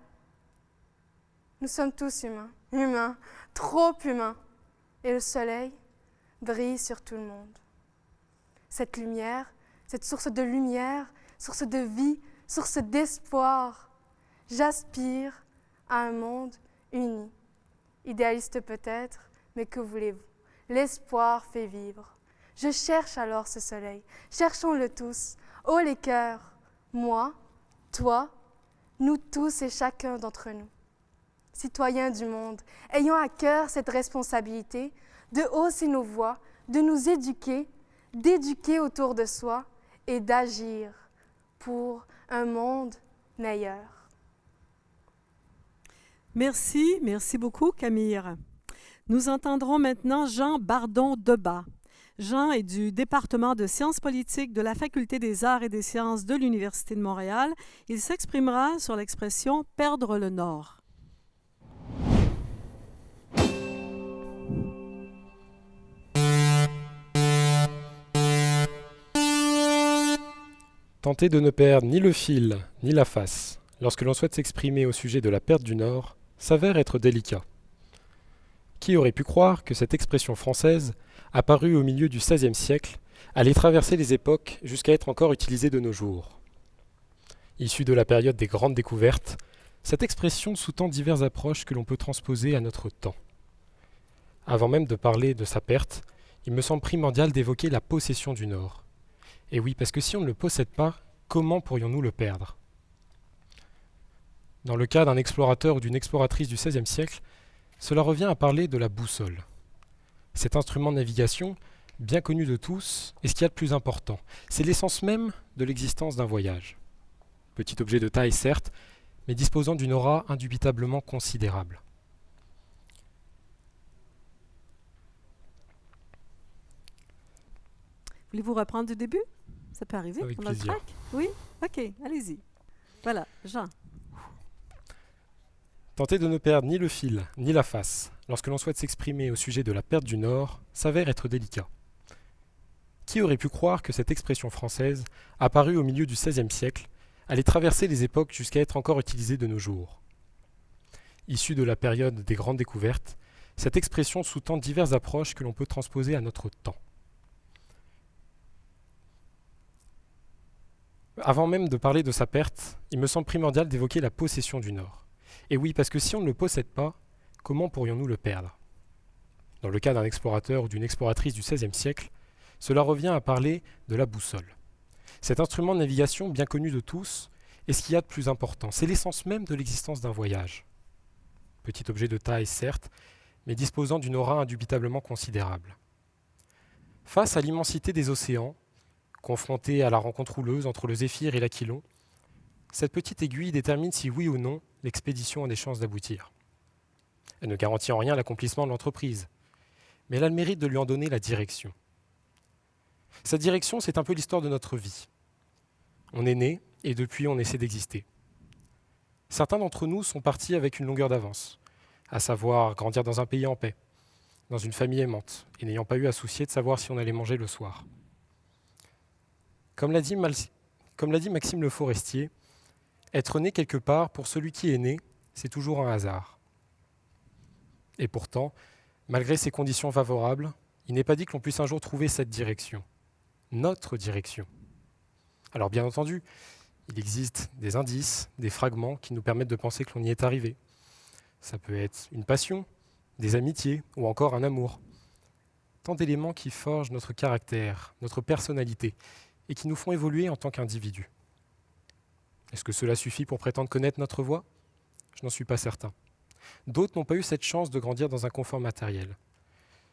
Nous sommes tous humains, humains, trop humains. Et le soleil brille sur tout le monde. Cette lumière, cette source de lumière, source de vie, source d'espoir. J'aspire à un monde uni. Idéaliste peut-être, mais que voulez-vous? L'espoir fait vivre. Je cherche alors ce soleil. Cherchons-le tous. Oh les cœurs, moi, toi, nous tous et chacun d'entre nous. Citoyens du monde, ayons à cœur cette responsabilité de hausser nos voix, de nous éduquer, d'éduquer autour de soi et d'agir pour un monde meilleur. Merci, merci beaucoup Camille. Nous entendrons maintenant Jean Bardon-Debat. Jean est du département de sciences politiques de la Faculté des arts et des sciences de l'Université de Montréal. Il s'exprimera sur l'expression « perdre le Nord ». Tenter de ne perdre ni le fil ni la face lorsque l'on souhaite s'exprimer au sujet de la perte du Nord s'avère être délicat. Qui aurait pu croire que cette expression française, apparue au milieu du XVIe siècle, allait traverser les époques jusqu'à être encore utilisée de nos jours? Issue de la période des grandes découvertes, cette expression sous-tend diverses approches que l'on peut transposer à notre temps. Avant même de parler de sa perte, il me semble primordial d'évoquer la possession du Nord. Et oui, parce que si on ne le possède pas, comment pourrions-nous le perdre? Dans le cas d'un explorateur ou d'une exploratrice du XVIe siècle, cela revient à parler de la boussole. Cet instrument de navigation, bien connu de tous, est ce qu'il y a de plus important. C'est l'essence même de l'existence d'un voyage. Petit objet de taille, certes, mais disposant d'une aura indubitablement considérable. Voulez-vous reprendre du début? Ça peut arriver? Avec On a le plaisir. trac? Oui? OK, allez-y. Voilà, Jean. Tenter de ne perdre ni le fil ni la face lorsque l'on souhaite s'exprimer au sujet de la perte du Nord s'avère être délicat. Qui aurait pu croire que cette expression française, apparue au milieu du XVIe siècle, allait traverser les époques jusqu'à être encore utilisée de nos jours? Issue de la période des grandes découvertes, cette expression sous-tend diverses approches que l'on peut transposer à notre temps. Avant même de parler de sa perte, il me semble primordial d'évoquer la possession du Nord. Et oui, parce que si on ne le possède pas, comment pourrions-nous le perdre? Dans le cas d'un explorateur ou d'une exploratrice du XVIe siècle, cela revient à parler de la boussole. Cet instrument de navigation bien connu de tous est ce qu'il y a de plus important. C'est l'essence même de l'existence d'un voyage. Petit objet de taille, certes, mais disposant d'une aura indubitablement considérable. Face à l'immensité des océans, confronté à la rencontre houleuse entre le Zéphyr et l'Aquilon, cette petite aiguille détermine si oui ou non l'expédition a des chances d'aboutir. Elle ne garantit en rien l'accomplissement de l'entreprise, mais elle a le mérite de lui en donner la direction. Cette direction, c'est un peu l'histoire de notre vie. On est né et depuis on essaie d'exister. Certains d'entre nous sont partis avec une longueur d'avance, à savoir grandir dans un pays en paix, dans une famille aimante, et n'ayant pas eu à soucier de savoir si on allait manger le soir. Comme l'a dit Maxime Le Forestier, être né quelque part, pour celui qui est né, c'est toujours un hasard. Et pourtant, malgré ces conditions favorables, il n'est pas dit que l'on puisse un jour trouver cette direction, notre direction. Alors bien entendu, il existe des indices, des fragments qui nous permettent de penser que l'on y est arrivé. Ça peut être une passion, des amitiés ou encore un amour. Tant d'éléments qui forgent notre caractère, notre personnalité et qui nous font évoluer en tant qu'individus. Est-ce que cela suffit pour prétendre connaître notre voie? Je n'en suis pas certain. D'autres n'ont pas eu cette chance de grandir dans un confort matériel,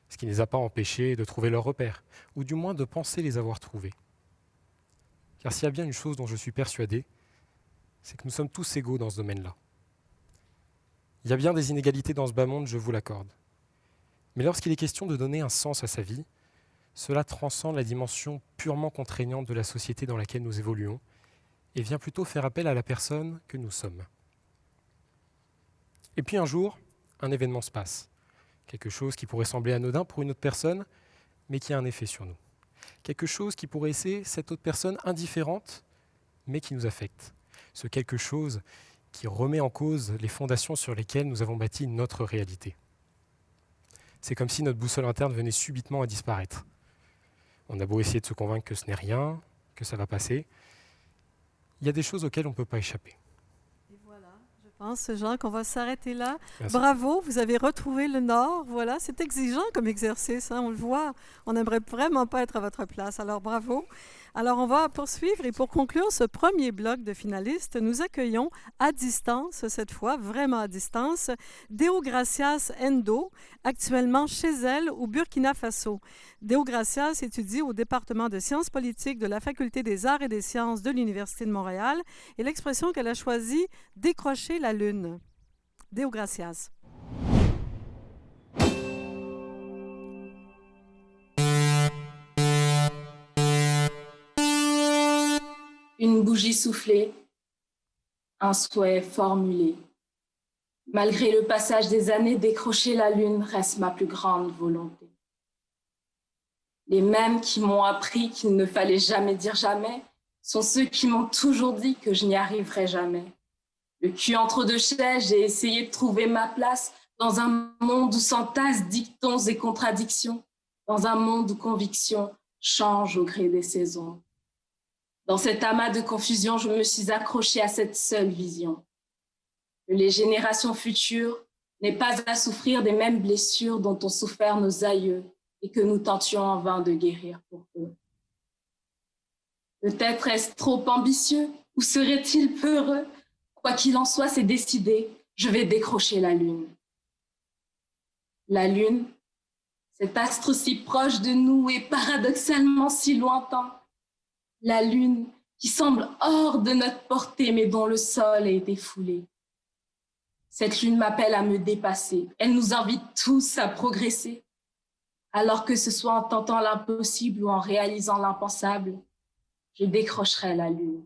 ce qui ne les a pas empêchés de trouver leurs repères, ou du moins de penser les avoir trouvés. Car s'il y a bien une chose dont je suis persuadé, c'est que nous sommes tous égaux dans ce domaine-là. Il y a bien des inégalités dans ce bas monde, je vous l'accorde. Mais lorsqu'il est question de donner un sens à sa vie, cela transcende la dimension purement contraignante de la société dans laquelle nous évoluons et vient plutôt faire appel à la personne que nous sommes. Et puis un jour, un événement se passe. Quelque chose qui pourrait sembler anodin pour une autre personne, mais qui a un effet sur nous. Quelque chose qui pourrait laisser cette autre personne indifférente, mais qui nous affecte. Ce quelque chose qui remet en cause les fondations sur lesquelles nous avons bâti notre réalité. C'est comme si notre boussole interne venait subitement à disparaître. On a beau essayer de se convaincre que ce n'est rien, que ça va passer, il y a des choses auxquelles on ne peut pas échapper. Et voilà, je pense, Jean, qu'on va s'arrêter là. Merci. Bravo, vous avez retrouvé le Nord. Voilà, c'est exigeant comme exercice, hein, on le voit. On n'aimerait vraiment pas être à votre place, alors bravo. Alors, on va poursuivre et pour conclure ce premier bloc de finalistes, nous accueillons à distance, cette fois, vraiment à distance, Deogracias Endo, actuellement chez elle au Burkina Faso. Deogracias étudie au département de sciences politiques de la Faculté des arts et des sciences de l'Université de Montréal et l'expression qu'elle a choisie, décrocher la lune. Deogracias. Une bougie soufflée, un souhait formulé. Malgré le passage des années, décrocher la lune reste ma plus grande volonté. Les mêmes qui m'ont appris qu'il ne fallait jamais dire jamais sont ceux qui m'ont toujours dit que je n'y arriverais jamais. Le cul entre deux chaises, j'ai essayé de trouver ma place dans un monde où s'entassent dictons et contradictions, dans un monde où conviction change au gré des saisons. Dans cet amas de confusion, je me suis accrochée à cette seule vision. Que les générations futures n'aient pas à souffrir des mêmes blessures dont ont souffert nos aïeux et que nous tentions en vain de guérir pour eux. Peut-être est-ce trop ambitieux ou serait-il peu heureux? Quoi qu'il en soit, c'est décidé, je vais décrocher la lune. La lune, cet astre si proche de nous et paradoxalement si lointain. La lune qui semble hors de notre portée, mais dont le sol a été foulé. Cette lune m'appelle à me dépasser. Elle nous invite tous à progresser. Alors que ce soit en tentant l'impossible ou en réalisant l'impensable, je décrocherai la lune.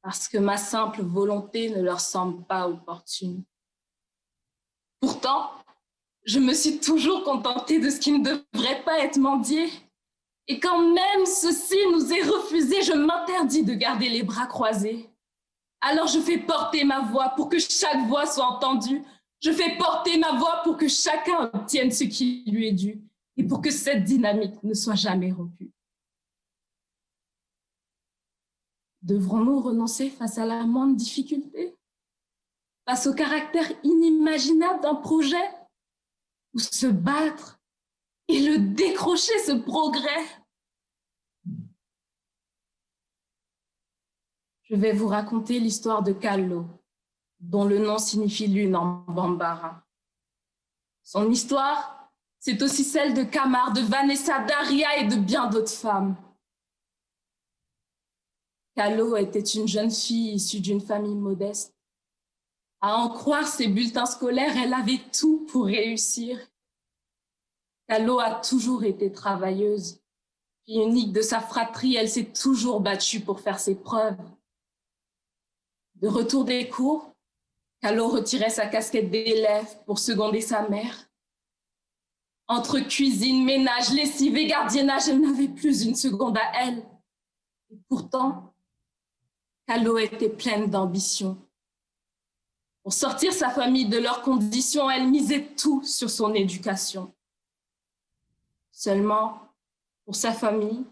Parce que ma simple volonté ne leur semble pas opportune. Pourtant, je me suis toujours contentée de ce qui ne devrait pas être mendié. Et quand même ceci nous est refusé, je m'interdis de garder les bras croisés. Alors je fais porter ma voix pour que chaque voix soit entendue. Je fais porter ma voix pour que chacun obtienne ce qui lui est dû et pour que cette dynamique ne soit jamais rompue. Devrons-nous renoncer face à la moindre difficulté? Face au caractère inimaginable d'un projet? Ou se battre et le décrocher, ce progrès? Je vais vous raconter l'histoire de Kallo, dont le nom signifie lune en bambara. Son histoire, c'est aussi celle de Kamar, de Vanessa, d'Aria et de bien d'autres femmes. Kallo était une jeune fille issue d'une famille modeste. À en croire ses bulletins scolaires, elle avait tout pour réussir. Kallo a toujours été travailleuse. Fille unique de sa fratrie, elle s'est toujours battue pour faire ses preuves. De retour des cours, Kallo retirait sa casquette d'élève pour seconder sa mère. Entre cuisine, ménage, lessive et gardiennage, elle n'avait plus une seconde à elle. Et pourtant, Kallo était pleine d'ambition. Pour sortir sa famille de leurs conditions, elle misait tout sur son éducation. Seulement, pour sa famille,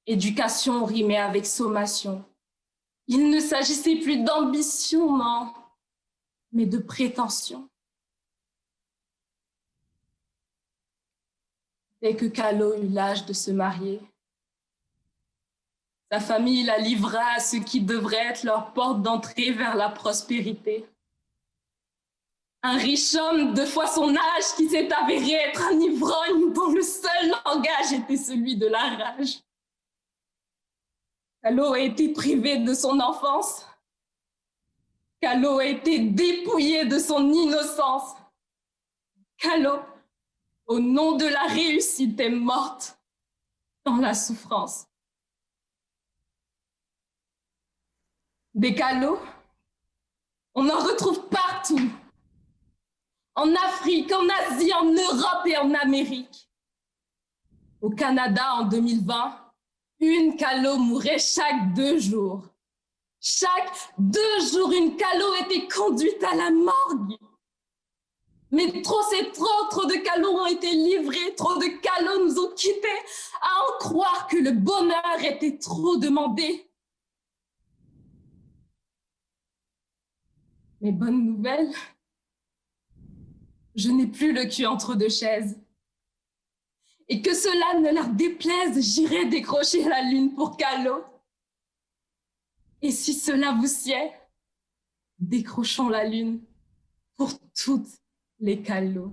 éducation rimait avec sommation. Il ne s'agissait plus d'ambition, non, mais de prétention. Dès que Kallo eut l'âge de se marier, sa famille la livra à ce qui devrait être leur porte d'entrée vers la prospérité. Un riche homme 2 fois son âge qui s'est avéré être un ivrogne dont le seul langage était celui de la rage. Kallo a été privé de son enfance. Kallo a été dépouillé de son innocence. Kallo, au nom de la réussite, est morte dans la souffrance. Des Kallo, on en retrouve partout. en Afrique, en Asie, en Europe et en Amérique. Au Canada, en 2020, une calo mourait chaque 2 jours. Chaque 2 jours, une calo était conduite à la morgue. Mais trop, c'est trop, trop de calots ont été livrés, trop de calots nous ont quittés, à en croire que le bonheur était trop demandé. Mais bonne nouvelle, je n'ai plus le cul entre 2 chaises. Et que cela ne leur déplaise, j'irai décrocher la lune pour Callot. Et si cela vous sied, décrochons la lune pour toutes les Calots.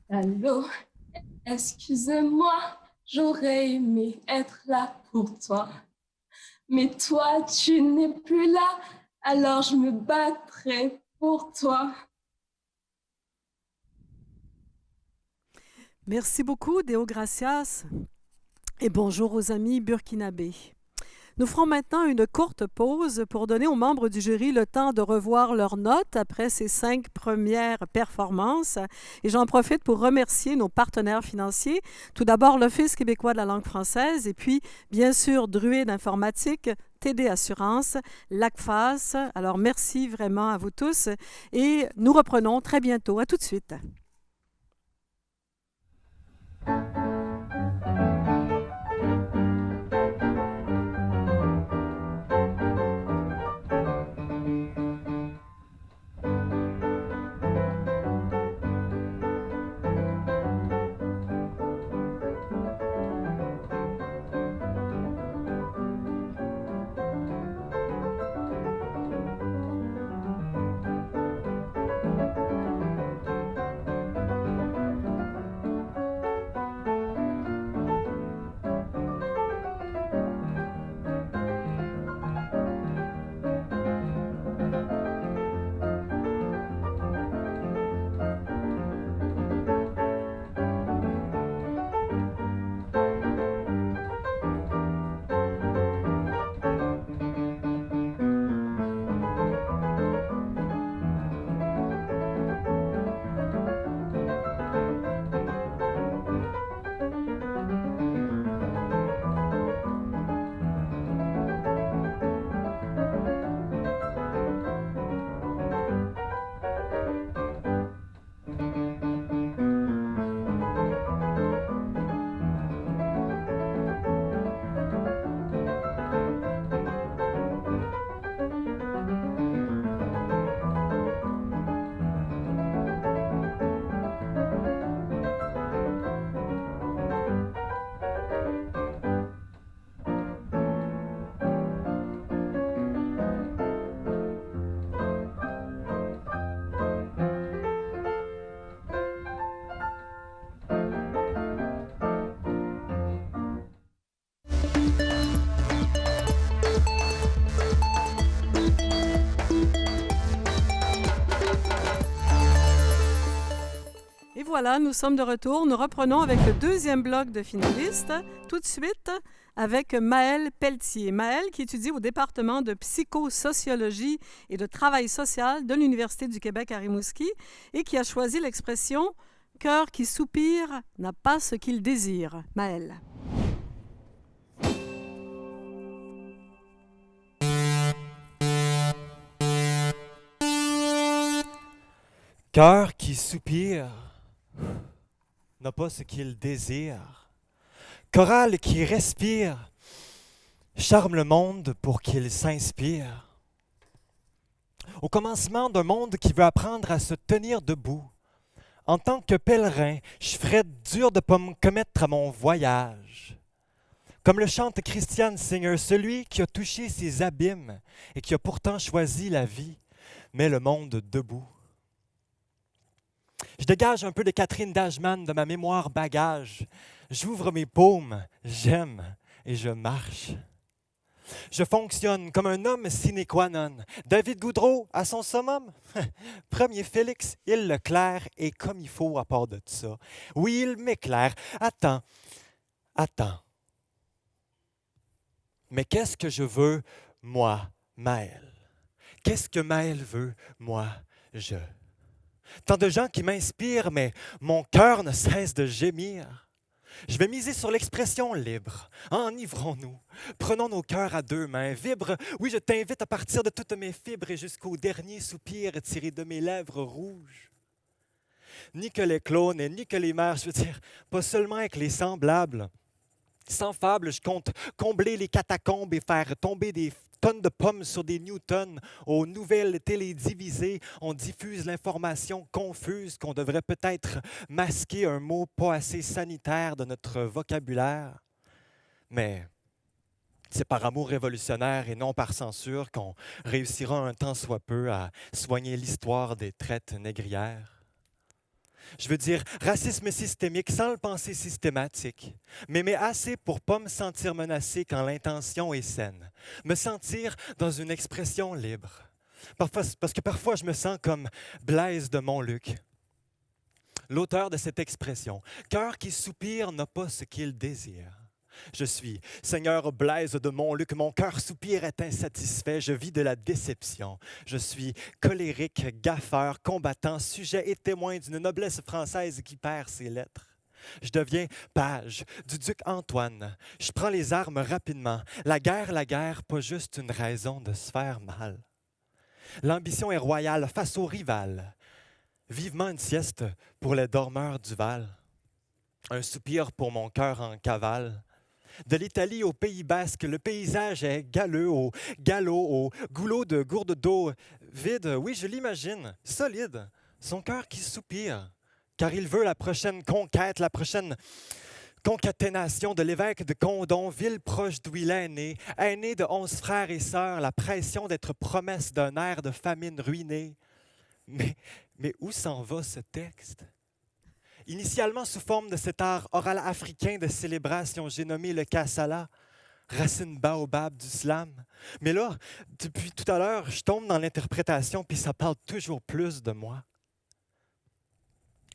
Callot, excuse-moi, j'aurais aimé être là pour toi. Mais toi, tu n'es plus là, alors je me battrai pour toi. Merci beaucoup, Deo Gracias, et bonjour aux amis burkinabés. Nous ferons maintenant une courte pause pour donner aux membres du jury le temps de revoir leurs notes après ces 5 premières performances. Et j'en profite pour remercier nos partenaires financiers. Tout d'abord, l'Office québécois de la langue française et puis, bien sûr, Druide Informatique, TD Assurance, LACFAS. Alors, merci vraiment à vous tous et nous reprenons très bientôt. À tout de suite. Et voilà, nous sommes de retour. Nous reprenons avec le deuxième bloc de finalistes, tout de suite avec Maëlle Pelletier. Maëlle qui étudie au département de psychosociologie et de travail social de l'Université du Québec à Rimouski et qui a choisi l'expression « Cœur qui soupire n'a pas ce qu'il désire ». Maëlle. Cœur qui soupire n'a pas ce qu'il désire. Chorale qui respire charme le monde pour qu'il s'inspire. Au commencement d'un monde qui veut apprendre à se tenir debout, en tant que pèlerin, je ferais dur de ne pas me commettre à mon voyage. Comme le chante Christiane Singer, celui qui a touché ses abîmes et qui a pourtant choisi la vie, met le monde debout. Je dégage un peu de Catherine Dajman de ma mémoire bagage. J'ouvre mes paumes, j'aime et je marche. Je fonctionne comme un homme sine qua non. David Goudreau à son summum. Premier Félix, il le claire et comme il faut à part de ça. Oui, il m'éclaire. Attends. Mais qu'est-ce que je veux, moi, Maëlle? Qu'est-ce que Maël veut? Moi, je. Tant de gens qui m'inspirent, mais mon cœur ne cesse de gémir. Je vais miser sur l'expression libre. Enivrons-nous. Prenons nos cœurs à deux mains. Vibre, oui, je t'invite à partir de toutes mes fibres et jusqu'au dernier soupir tiré de mes lèvres rouges. Ni que les clones et ni que les mères, je veux dire, pas seulement avec les semblables. Sans fable, je compte combler les catacombes et faire tomber des tonnes de pommes sur des newtons. Aux nouvelles télédivisées, on diffuse l'information confuse qu'on devrait peut-être masquer un mot pas assez sanitaire de notre vocabulaire. Mais c'est par amour révolutionnaire et non par censure qu'on réussira un tant soit peu à soigner l'histoire des traites négrières. Je veux dire racisme systémique sans le penser systématique, m'aimer assez pour pas me sentir menacé quand l'intention est saine, me sentir dans une expression libre. Parce que parfois je me sens comme Blaise de Montluc, l'auteur de cette expression. Cœur qui soupire n'a pas ce qu'il désire. Je suis Seigneur Blaise de Montluc, mon cœur soupire est insatisfait, je vis de la déception. Je suis colérique, gaffeur, combattant, sujet et témoin d'une noblesse française qui perd ses lettres. Je deviens page du duc Antoine. Je prends les armes rapidement. La guerre, pas juste une raison de se faire mal. L'ambition est royale face au rival. Vivement une sieste pour les dormeurs du Val. Un soupir pour mon cœur en cavale. De l'Italie au Pays basque, le paysage est galeux au galop, au goulot de gourde d'eau vide. Oui, je l'imagine, solide, son cœur qui soupire, car il veut la prochaine conquête, la prochaine concaténation de l'évêque de Condon, ville proche d'où il est né, aîné de 11 frères et sœurs, la pression d'être promesse d'un air de famine ruiné. Mais où s'en va ce texte? Initialement sous forme de cet art oral africain de célébration, j'ai nommé le kassala, racine baobab du slam. Mais là, depuis tout à l'heure, je tombe dans l'interprétation, puis ça parle toujours plus de moi.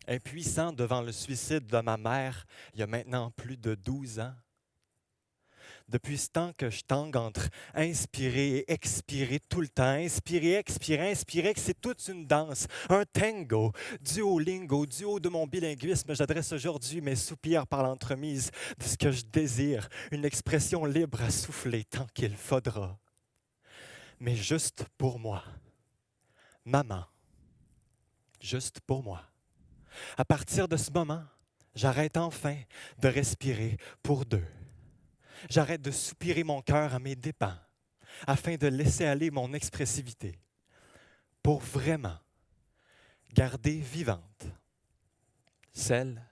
Impuissant devant le suicide de ma mère, il y a maintenant plus de 12 ans. Depuis ce temps que je tangue entre inspirer et expirer tout le temps, inspirer, expirer, que c'est toute une danse, un tango, duolingo, duo de mon bilinguisme, j'adresse aujourd'hui mes soupirs par l'entremise de ce que je désire, une expression libre à souffler tant qu'il faudra. Mais juste pour moi, maman, juste pour moi. À partir de ce moment, j'arrête enfin de respirer pour deux. J'arrête de soupirer mon cœur à mes dépens afin de laisser aller mon expressivité pour vraiment garder vivante celle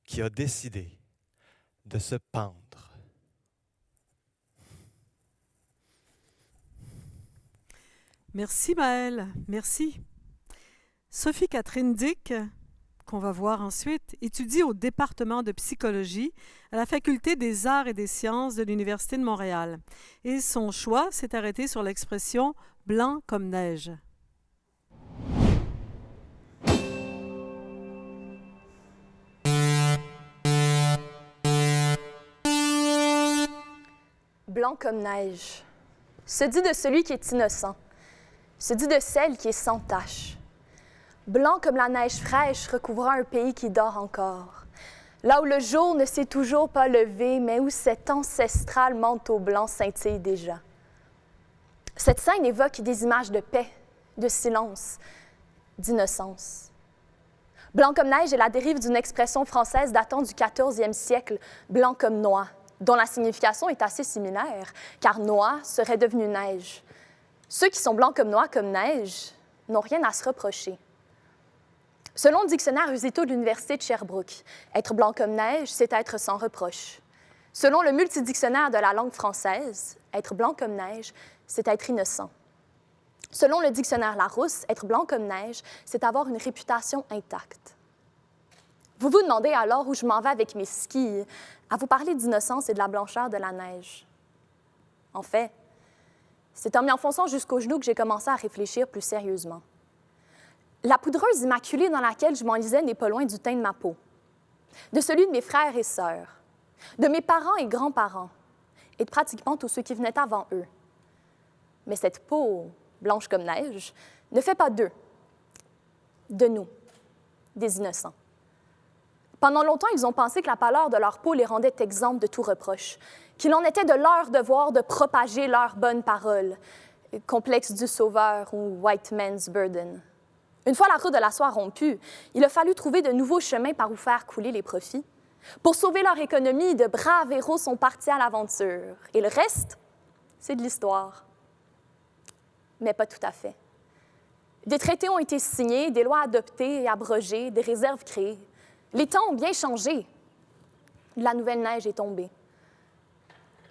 qui a décidé de se pendre. Merci Maëlle, merci. Sophie-Catherine Dick, qu'on va voir ensuite, étudie au département de psychologie à la Faculté des arts et des sciences de l'Université de Montréal. Et son choix s'est arrêté sur l'expression « blanc comme neige ». Blanc comme neige, se dit de celui qui est innocent, se dit de celle qui est sans tache. Blanc comme la neige fraîche recouvrant un pays qui dort encore, là où le jour ne s'est toujours pas levé, mais où cet ancestral manteau blanc scintille déjà. Cette scène évoque des images de paix, de silence, d'innocence. Blanc comme neige est la dérive d'une expression française datant du 14e siècle, blanc comme noix, dont la signification est assez similaire, car noix serait devenu neige. Ceux qui sont blancs comme noix, comme neige, n'ont rien à se reprocher. Selon le dictionnaire Usito de l'Université de Sherbrooke, être blanc comme neige, c'est être sans reproche. Selon le multidictionnaire de la langue française, être blanc comme neige, c'est être innocent. Selon le dictionnaire Larousse, être blanc comme neige, c'est avoir une réputation intacte. Vous vous demandez alors où je m'en vais avec mes skis, à vous parler d'innocence et de la blancheur de la neige. En fait, c'est en m'y enfonçant jusqu'aux genoux que j'ai commencé à réfléchir plus sérieusement. La poudreuse immaculée dans laquelle je m'enlisais n'est pas loin du teint de ma peau, de celui de mes frères et sœurs, de mes parents et grands-parents, et de pratiquement tous ceux qui venaient avant eux. Mais cette peau blanche comme neige, ne fait pas d'eux, de nous, des innocents. Pendant longtemps, ils ont pensé que la pâleur de leur peau les rendait exempts de tout reproche, qu'il en était de leur devoir de propager leurs bonnes paroles, complexe du sauveur ou white man's burden. Une fois la route de la soie rompue, il a fallu trouver de nouveaux chemins par où faire couler les profits. Pour sauver leur économie, de braves héros sont partis à l'aventure. Et le reste, c'est de l'histoire. Mais pas tout à fait. Des traités ont été signés, des lois adoptées et abrogées, des réserves créées. Les temps ont bien changé. La nouvelle neige est tombée.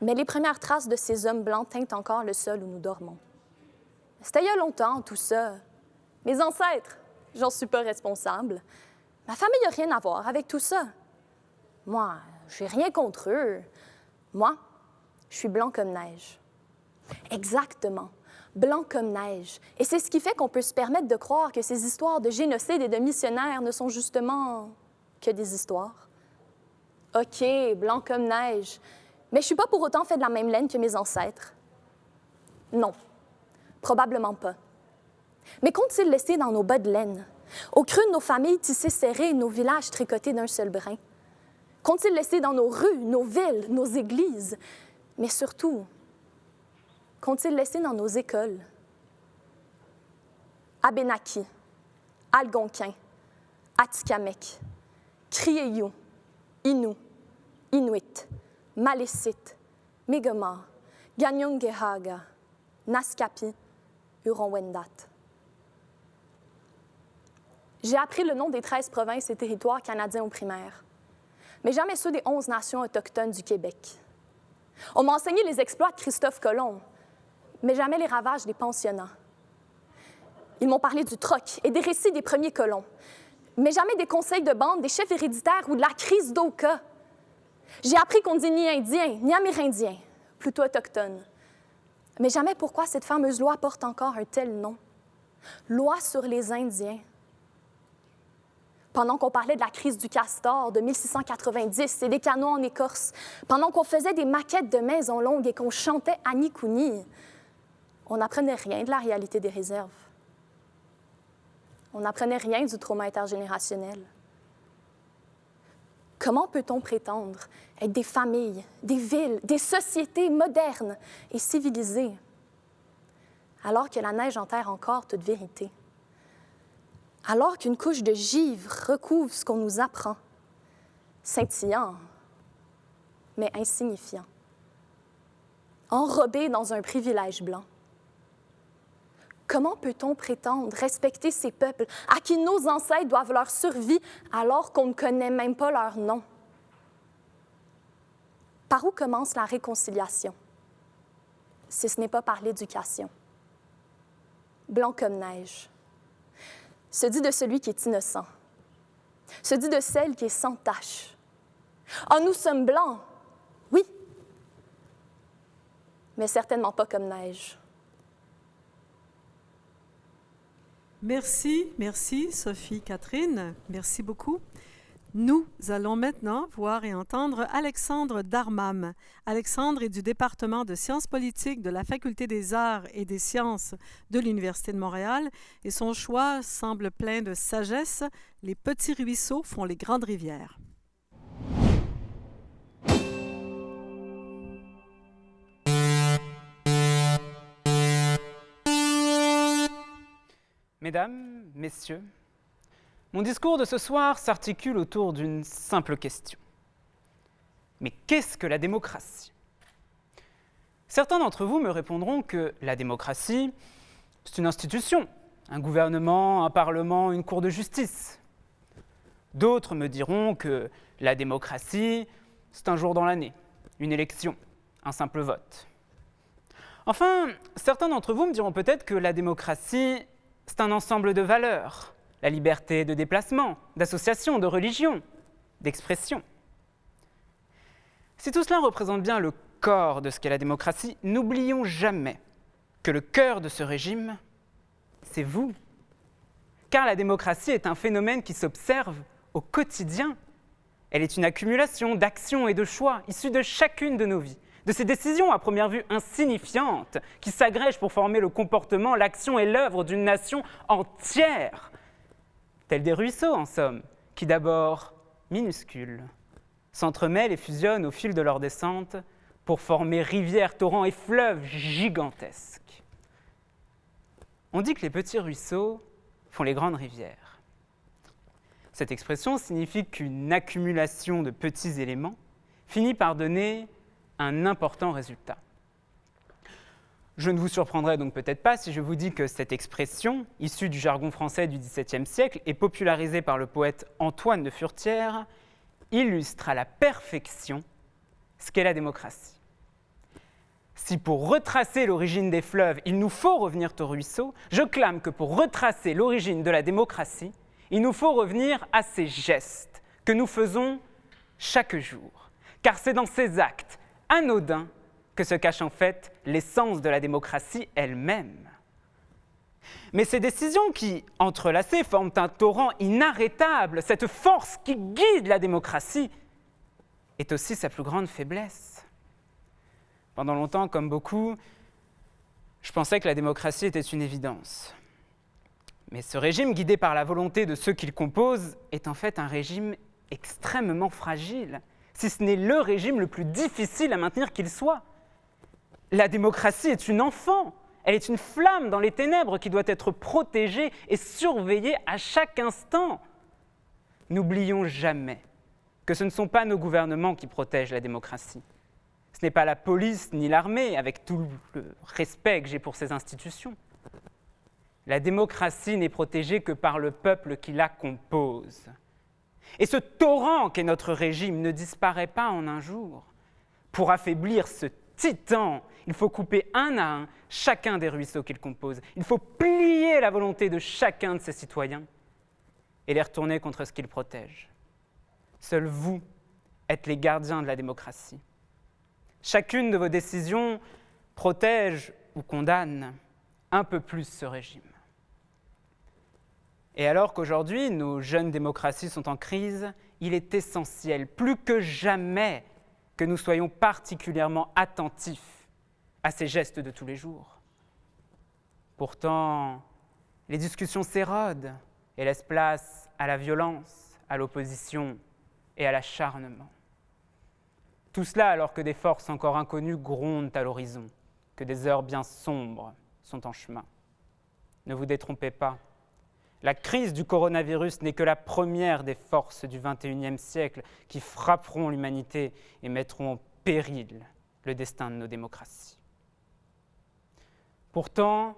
Mais les premières traces de ces hommes blancs teintent encore le sol où nous dormons. C'était il y a longtemps, tout ça. Mes ancêtres, j'en suis pas responsable. Ma famille n'a rien à voir avec tout ça. Moi, j'ai rien contre eux. Moi, je suis blanc comme neige. Exactement, blanc comme neige. Et c'est ce qui fait qu'on peut se permettre de croire que ces histoires de génocide et de missionnaires ne sont justement que des histoires. OK, blanc comme neige. Mais je suis pas pour autant fait de la même laine que mes ancêtres. Non, probablement pas. Mais qu'ont-ils laissé dans nos bas de laine, au creux de nos familles tissées serrées et nos villages tricotés d'un seul brin? Qu'ont-ils laissé dans nos rues, nos villes, nos églises? Mais surtout, qu'ont-ils laissé dans nos écoles? Abénaki, Algonquin, Atikamekw, Criéyou, Innu, Inuit, Malécite, Mi'kmaq, Ganyungehaga, Naskapi, Huron-Wendat. J'ai appris le nom des 13 provinces et territoires canadiens au primaire, mais jamais ceux des 11 nations autochtones du Québec. On m'a enseigné les exploits de Christophe Colomb, mais jamais les ravages des pensionnats. Ils m'ont parlé du troc et des récits des premiers colons, mais jamais des conseils de bande, des chefs héréditaires ou de la crise d'Oka. J'ai appris qu'on ne dit ni indien, ni amérindien, plutôt autochtone. Mais jamais pourquoi cette fameuse loi porte encore un tel nom. Loi sur les Indiens. Pendant qu'on parlait de la crise du castor de 1690 et des canons en écorce, pendant qu'on faisait des maquettes de maisons longues et qu'on chantait Annie Cooney, on n'apprenait rien de la réalité des réserves. On n'apprenait rien du trauma intergénérationnel. Comment peut-on prétendre être des familles, des villes, des sociétés modernes et civilisées, alors que la neige enterre encore toute vérité? Alors qu'une couche de givre recouvre ce qu'on nous apprend, scintillant, mais insignifiant, enrobé dans un privilège blanc. Comment peut-on prétendre respecter ces peuples à qui nos ancêtres doivent leur survie alors qu'on ne connaît même pas leur nom? Par où commence la réconciliation, si ce n'est pas par l'éducation? Blanc comme neige. Se dit de celui qui est innocent, se dit de celle qui est sans tache. Ah, nous sommes blancs, oui, mais certainement pas comme neige. Merci, merci Sophie Catherine, merci beaucoup. Nous allons maintenant voir et entendre Alexandre Darmam. Alexandre est du département de sciences politiques de la Faculté des arts et des sciences de l'Université de Montréal et son choix semble plein de sagesse. Les petits ruisseaux font les grandes rivières. Mesdames, Messieurs, mon discours de ce soir s'articule autour d'une simple question. Mais qu'est-ce que la démocratie? Certains d'entre vous me répondront que la démocratie, c'est une institution, un gouvernement, un parlement, une cour de justice. D'autres me diront que la démocratie, c'est un jour dans l'année, une élection, un simple vote. Enfin, certains d'entre vous me diront peut-être que la démocratie, c'est un ensemble de valeurs, la liberté de déplacement, d'association, de religion, d'expression. Si tout cela représente bien le corps de ce qu'est la démocratie, n'oublions jamais que le cœur de ce régime, c'est vous. Car la démocratie est un phénomène qui s'observe au quotidien. Elle est une accumulation d'actions et de choix issus de chacune de nos vies, de ces décisions à première vue insignifiantes qui s'agrègent pour former le comportement, l'action et l'œuvre d'une nation entière, tels des ruisseaux en somme, qui d'abord minuscules s'entremêlent et fusionnent au fil de leur descente pour former rivières, torrents et fleuves gigantesques. On dit que les petits ruisseaux font les grandes rivières. Cette expression signifie qu'une accumulation de petits éléments finit par donner un important résultat. Je ne vous surprendrai donc peut-être pas si je vous dis que cette expression, issue du jargon français du XVIIe siècle et popularisée par le poète Antoine de Furetière, illustre à la perfection ce qu'est la démocratie. Si pour retracer l'origine des fleuves, il nous faut revenir au ruisseau, je clame que pour retracer l'origine de la démocratie, il nous faut revenir à ces gestes que nous faisons chaque jour. Car c'est dans ces actes anodins que se cache en fait l'essence de la démocratie elle-même. Mais ces décisions qui, entrelacées, forment un torrent inarrêtable, cette force qui guide la démocratie, est aussi sa plus grande faiblesse. Pendant longtemps, comme beaucoup, je pensais que la démocratie était une évidence. Mais ce régime, guidé par la volonté de ceux qui le composent, est en fait un régime extrêmement fragile, si ce n'est le régime le plus difficile à maintenir qu'il soit. La démocratie est une enfant, elle est une flamme dans les ténèbres qui doit être protégée et surveillée à chaque instant. N'oublions jamais que ce ne sont pas nos gouvernements qui protègent la démocratie. Ce n'est pas la police ni l'armée, avec tout le respect que j'ai pour ces institutions. La démocratie n'est protégée que par le peuple qui la compose. Et ce torrent qu'est notre régime ne disparaît pas en un jour. Pour affaiblir ce titan, il faut couper un à un chacun des ruisseaux qu'il compose. Il faut plier la volonté de chacun de ses citoyens et les retourner contre ce qu'ils protègent. Seuls vous êtes les gardiens de la démocratie. Chacune de vos décisions protège ou condamne un peu plus ce régime. Et alors qu'aujourd'hui, nos jeunes démocraties sont en crise, il est essentiel, plus que jamais, que nous soyons particulièrement attentifs à ces gestes de tous les jours. Pourtant, les discussions s'érodent et laissent place à la violence, à l'opposition et à l'acharnement. Tout cela alors que des forces encore inconnues grondent à l'horizon, que des heures bien sombres sont en chemin. Ne vous détrompez pas. La crise du coronavirus n'est que la première des forces du XXIe siècle qui frapperont l'humanité et mettront en péril le destin de nos démocraties. Pourtant,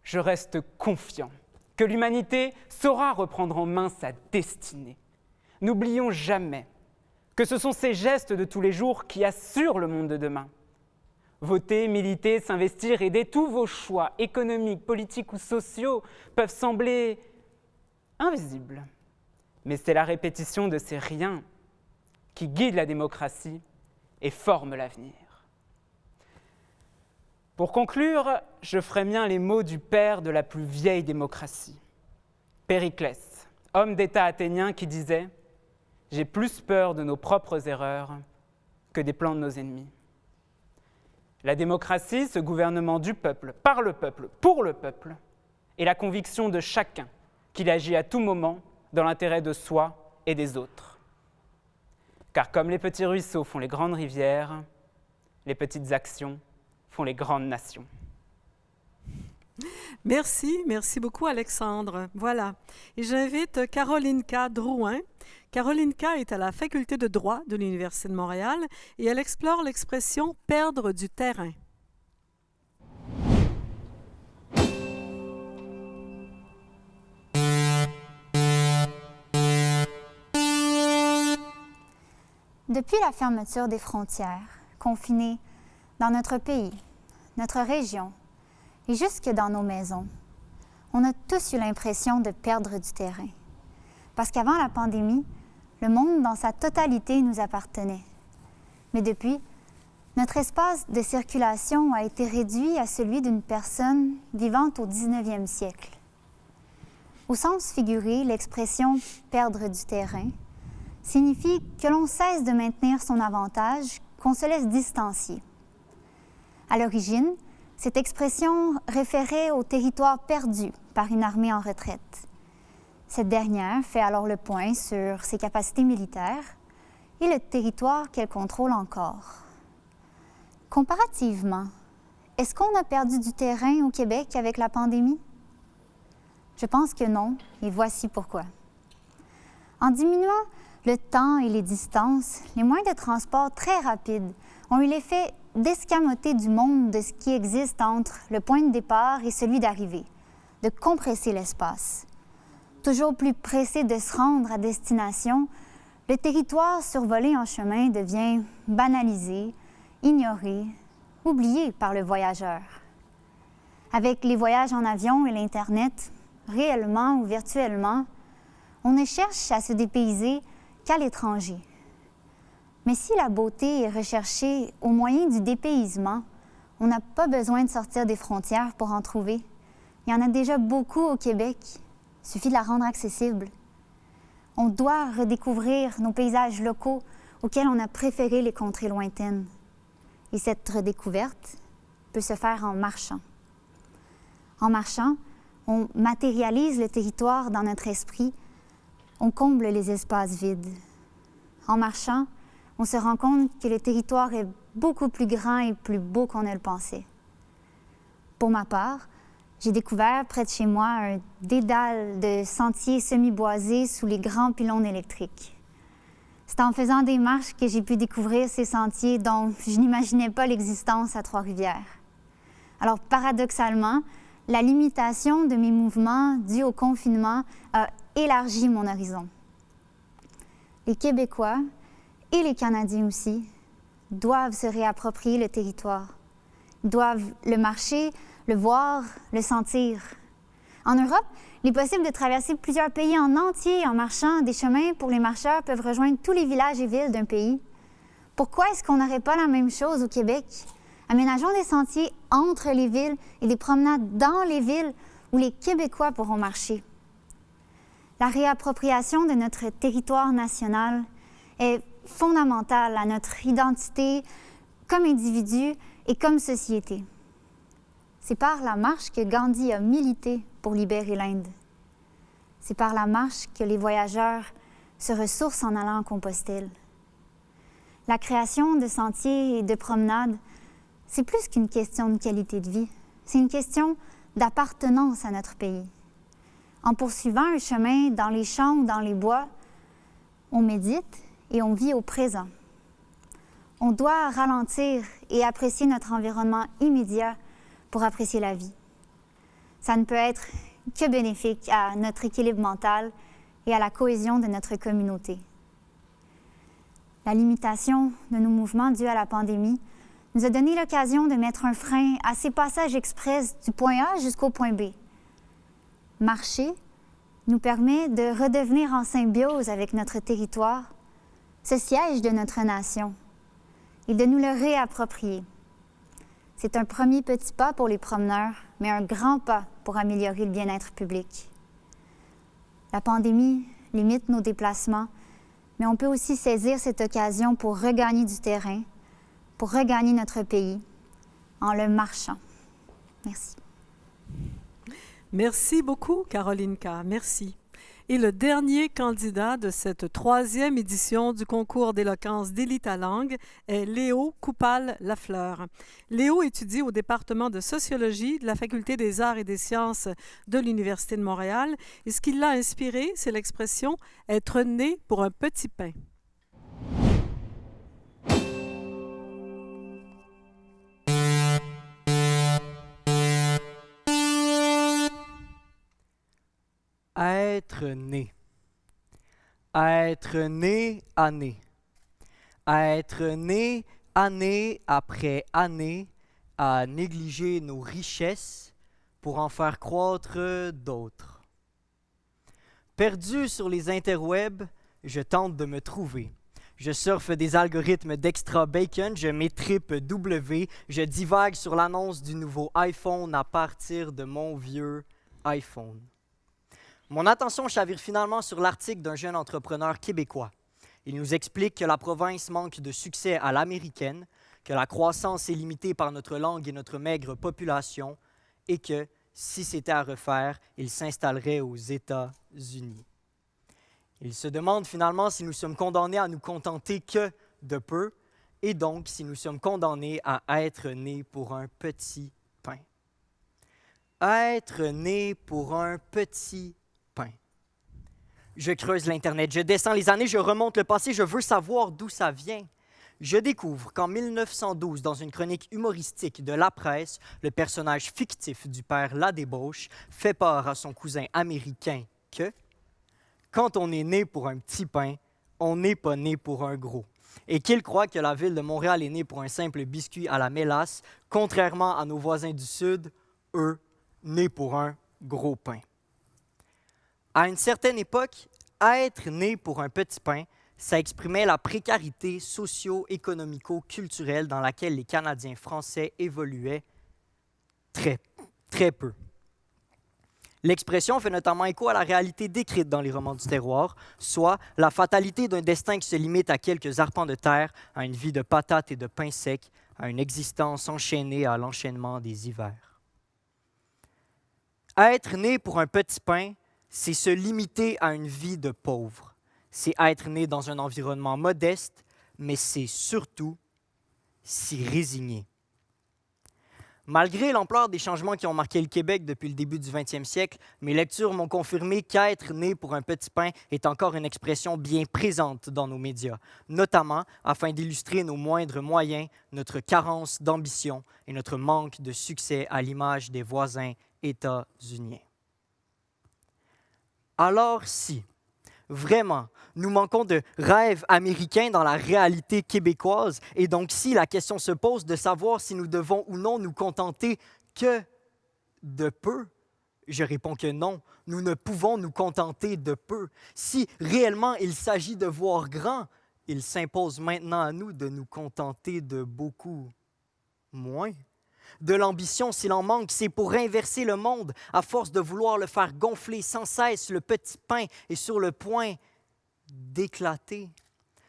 je reste confiant que l'humanité saura reprendre en main sa destinée. N'oublions jamais que ce sont ces gestes de tous les jours qui assurent le monde de demain. Voter, militer, s'investir, aider, tous vos choix économiques, politiques ou sociaux peuvent sembler invisibles. Mais c'est la répétition de ces riens qui guide la démocratie et forme l'avenir. Pour conclure, je ferai mien les mots du père de la plus vieille démocratie, Périclès, homme d'État athénien qui disait « J'ai plus peur de nos propres erreurs que des plans de nos ennemis ». La démocratie, ce gouvernement du peuple, par le peuple, pour le peuple, est la conviction de chacun qu'il agit à tout moment dans l'intérêt de soi et des autres. Car comme les petits ruisseaux font les grandes rivières, les petites actions font les grandes nations. Merci beaucoup Alexandre. Voilà. Et j'invite Carolinka Drouin. Carolinka est à la faculté de droit de l'Université de Montréal et elle explore l'expression « perdre du terrain ». Depuis la fermeture des frontières, confinés dans notre pays, notre région et jusque dans nos maisons, on a tous eu l'impression de perdre du terrain. Parce qu'avant la pandémie, le monde dans sa totalité nous appartenait. Mais depuis, notre espace de circulation a été réduit à celui d'une personne vivant au 19e siècle. Au sens figuré, l'expression « perdre du terrain » signifie que l'on cesse de maintenir son avantage qu'on se laisse distancier. À l'origine, cette expression référait au territoire perdu par une armée en retraite. Cette dernière fait alors le point sur ses capacités militaires et le territoire qu'elle contrôle encore. Comparativement, est-ce qu'on a perdu du terrain au Québec avec la pandémie? Je pense que non, et voici pourquoi. En diminuant le temps et les distances, les moyens de transport très rapides ont eu l'effet d'escamoter du monde de ce qui existe entre le point de départ et celui d'arrivée, de compresser l'espace. Toujours plus pressé de se rendre à destination, le territoire survolé en chemin devient banalisé, ignoré, oublié par le voyageur. Avec les voyages en avion et l'Internet, réellement ou virtuellement, on ne cherche à se dépayser qu'à l'étranger. Mais si la beauté est recherchée au moyen du dépaysement, on n'a pas besoin de sortir des frontières pour en trouver. Il y en a déjà beaucoup au Québec. Il suffit de la rendre accessible. On doit redécouvrir nos paysages locaux auxquels on a préféré les contrées lointaines. Et cette redécouverte peut se faire en marchant. En marchant, on matérialise le territoire dans notre esprit, on comble les espaces vides. En marchant, on se rend compte que le territoire est beaucoup plus grand et plus beau qu'on ne le pensait. Pour ma part, j'ai découvert près de chez moi un dédale de sentiers semi-boisés sous les grands pylônes électriques. C'est en faisant des marches que j'ai pu découvrir ces sentiers dont je n'imaginais pas l'existence à Trois-Rivières. Alors, paradoxalement, la limitation de mes mouvements due au confinement a élargi mon horizon. Les Québécois et les Canadiens aussi doivent se réapproprier le territoire. Ils doivent le marcher, le voir, le sentir. En Europe, il est possible de traverser plusieurs pays en entier en marchant. Des chemins pour les marcheurs peuvent rejoindre tous les villages et villes d'un pays. Pourquoi est-ce qu'on n'aurait pas la même chose au Québec? Aménageons des sentiers entre les villes et des promenades dans les villes où les Québécois pourront marcher. La réappropriation de notre territoire national est fondamentale à notre identité comme individu et comme société. C'est par la marche que Gandhi a milité pour libérer l'Inde. C'est par la marche que les voyageurs se ressourcent en allant en Compostelle. La création de sentiers et de promenades, c'est plus qu'une question de qualité de vie. C'est une question d'appartenance à notre pays. En poursuivant un chemin dans les champs ou dans les bois, on médite et on vit au présent. On doit ralentir et apprécier notre environnement immédiat pour apprécier la vie. Ça ne peut être que bénéfique à notre équilibre mental et à la cohésion de notre communauté. La limitation de nos mouvements due à la pandémie nous a donné l'occasion de mettre un frein à ces passages express du point A jusqu'au point B. Marcher nous permet de redevenir en symbiose avec notre territoire, ce siège de notre nation, et de nous le réapproprier. C'est un premier petit pas pour les promeneurs, mais un grand pas pour améliorer le bien-être public. La pandémie limite nos déplacements, mais on peut aussi saisir cette occasion pour regagner du terrain, pour regagner notre pays en le marchant. Merci. Merci beaucoup, Caroline K. Merci. Et le dernier candidat de cette 3e édition du concours d'éloquence d'Élite à langue est Léo Coupal-Lafleur. Léo étudie au département de sociologie de la Faculté des arts et des sciences de l'Université de Montréal. Et ce qui l'a inspiré, c'est l'expression « être né pour un petit pain ». Être né. Être né année. Être né année après année à négliger nos richesses pour en faire croître d'autres. Perdu sur les interwebs, je tente de me trouver. Je surfe des algorithmes d'extra bacon, je m'étripe W, je divague sur l'annonce du nouveau iPhone à partir de mon vieux iPhone. Mon attention chavire finalement sur l'article d'un jeune entrepreneur québécois. Il nous explique que la province manque de succès à l'américaine, que la croissance est limitée par notre langue et notre maigre population, et que, si c'était à refaire, il s'installerait aux États-Unis. Il se demande finalement si nous sommes condamnés à nous contenter que de peu, et donc si nous sommes condamnés à être nés pour un petit pain. Être né pour un petit pain. Je creuse l'Internet, je descends les années, je remonte le passé, je veux savoir d'où ça vient. Je découvre qu'en 1912, dans une chronique humoristique de La Presse, le personnage fictif du père Ladébauche fait part à son cousin américain que quand on est né pour un petit pain, on n'est pas né pour un gros. Et qu'il croit que la ville de Montréal est née pour un simple biscuit à la mélasse, contrairement à nos voisins du Sud, eux, nés pour un gros pain. À une certaine époque, être né pour un petit pain, ça exprimait la précarité socio-économico-culturelle dans laquelle les Canadiens français évoluaient très peu. L'expression fait notamment écho à la réalité décrite dans les romans du terroir, soit la fatalité d'un destin qui se limite à quelques arpents de terre, à une vie de patates et de pain sec, à une existence enchaînée à l'enchaînement des hivers. Être né pour un petit pain, c'est se limiter à une vie de pauvre. C'est être né dans un environnement modeste, mais c'est surtout s'y résigner. Malgré l'ampleur des changements qui ont marqué le Québec depuis le début du 20e siècle, mes lectures m'ont confirmé qu'être né pour un petit pain est encore une expression bien présente dans nos médias, notamment afin d'illustrer nos moindres moyens, notre carence d'ambition et notre manque de succès à l'image des voisins états-uniens. Alors si, vraiment, nous manquons de rêves américains dans la réalité québécoise, et donc si la question se pose de savoir si nous devons ou non nous contenter que de peu, je réponds que non, nous ne pouvons nous contenter de peu. Si réellement il s'agit de voir grand, il s'impose maintenant à nous de nous contenter de beaucoup moins. De l'ambition, s'il en manque, c'est pour inverser le monde, à force de vouloir le faire gonfler sans cesse, le petit pain est sur le point d'éclater.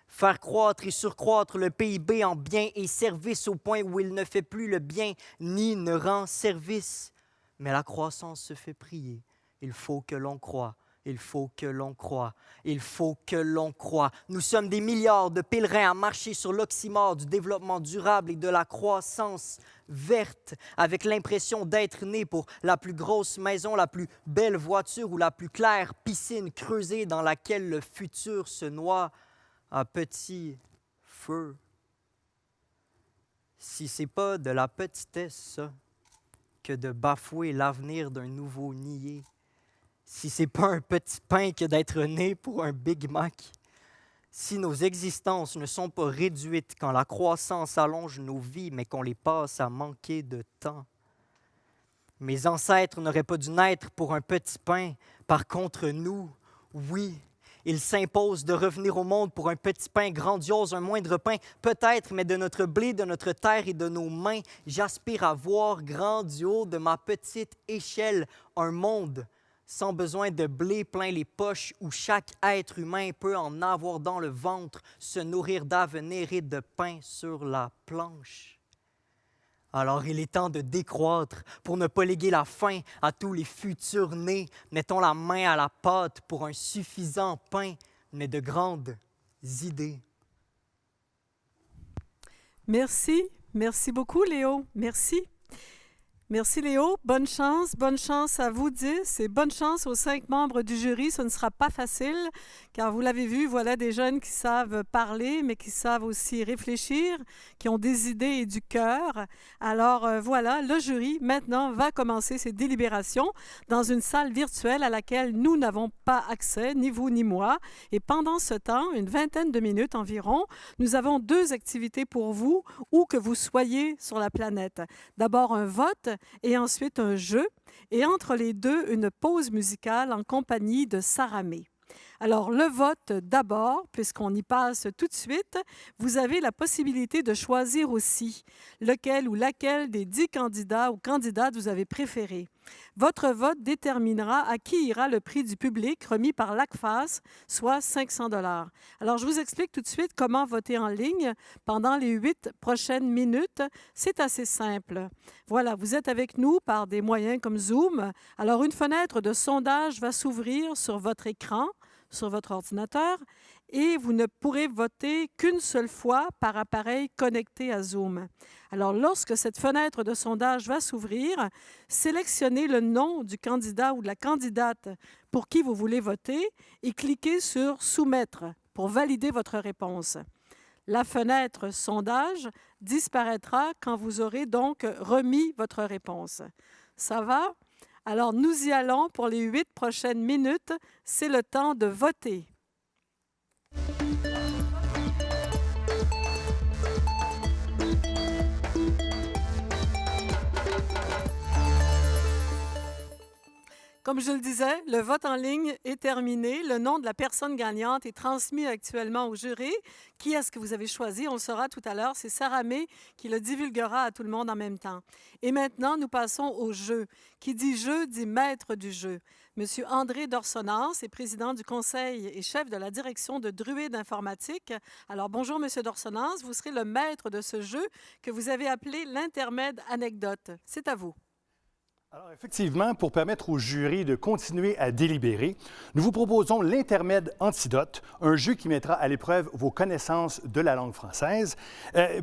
Faire croître et surcroître le PIB en biens et services au point où il ne fait plus le bien ni ne rend service. Mais la croissance se fait prier. Il faut que l'on croie. Il faut que l'on croie. Il faut que l'on croie. Nous sommes des milliards de pèlerins à marcher sur l'oxymore du développement durable et de la croissance verte, avec l'impression d'être nés pour la plus grosse maison, la plus belle voiture ou la plus claire piscine creusée dans laquelle le futur se noie à petit feu. Si c'est pas de la petitesse, ça, que de bafouer l'avenir d'un nouveau niais, si c'est pas un petit pain que d'être né pour un Big Mac, si nos existences ne sont pas réduites quand la croissance allonge nos vies, mais qu'on les passe à manquer de temps. Mes ancêtres n'auraient pas dû naître pour un petit pain. Par contre, nous, oui, il s'impose de revenir au monde pour un petit pain grandiose, un moindre pain, peut-être, mais de notre blé, de notre terre et de nos mains. J'aspire à voir grand du haut de ma petite échelle un monde sans besoin de blé plein les poches, où chaque être humain peut en avoir dans le ventre, se nourrir d'avenir et de pain sur la planche. Alors il est temps de décroître pour ne pas léguer la faim à tous les futurs nés. Mettons la main à la pâte pour un suffisant pain, mais de grandes idées. Merci. Merci beaucoup, Léo. Merci. Merci Léo, bonne chance à vous 10 et bonne chance aux 5 membres du jury. Ce ne sera pas facile car vous l'avez vu, voilà des jeunes qui savent parler mais qui savent aussi réfléchir, qui ont des idées et du cœur. Alors voilà, le jury maintenant va commencer ses délibérations dans une salle virtuelle à laquelle nous n'avons pas accès, ni vous ni moi. Et pendant ce temps, une vingtaine de minutes environ, nous avons 2 activités pour vous, où que vous soyez sur la planète. D'abord un vote et ensuite un jeu, et entre les deux, une pause musicale en compagnie de Saramé. Alors, le vote d'abord, puisqu'on y passe tout de suite, vous avez la possibilité de choisir aussi lequel ou laquelle des 10 candidats ou candidates vous avez préféré. Votre vote déterminera à qui ira le prix du public remis par l'ACFAS, soit 500 $. Alors, je vous explique tout de suite comment voter en ligne pendant les 8 prochaines minutes. C'est assez simple. Voilà, vous êtes avec nous par des moyens comme Zoom. Alors, une fenêtre de sondage va s'ouvrir sur votre écran, sur votre ordinateur, et vous ne pourrez voter qu'une seule fois par appareil connecté à Zoom. Alors, lorsque cette fenêtre de sondage va s'ouvrir, sélectionnez le nom du candidat ou de la candidate pour qui vous voulez voter et cliquez sur « Soumettre » pour valider votre réponse. La fenêtre sondage disparaîtra quand vous aurez donc remis votre réponse. Ça va? Alors, nous y allons pour les 8 prochaines minutes. C'est le temps de voter. Comme je le disais, le vote en ligne est terminé. Le nom de la personne gagnante est transmis actuellement au jury. Qui est-ce que vous avez choisi? On le saura tout à l'heure. C'est Sarah May qui le divulguera à tout le monde en même temps. Et maintenant, nous passons au jeu. Qui dit jeu, dit maître du jeu. Monsieur André Dorsonance est président du conseil et chef de la direction de Druide Informatique. Alors, bonjour, Monsieur Dorsonance. Vous serez le maître de ce jeu que vous avez appelé l'intermède anecdote. C'est à vous. Alors, effectivement, pour permettre au jury de continuer à délibérer, nous vous proposons l'intermède antidote, un jeu qui mettra à l'épreuve vos connaissances de la langue française,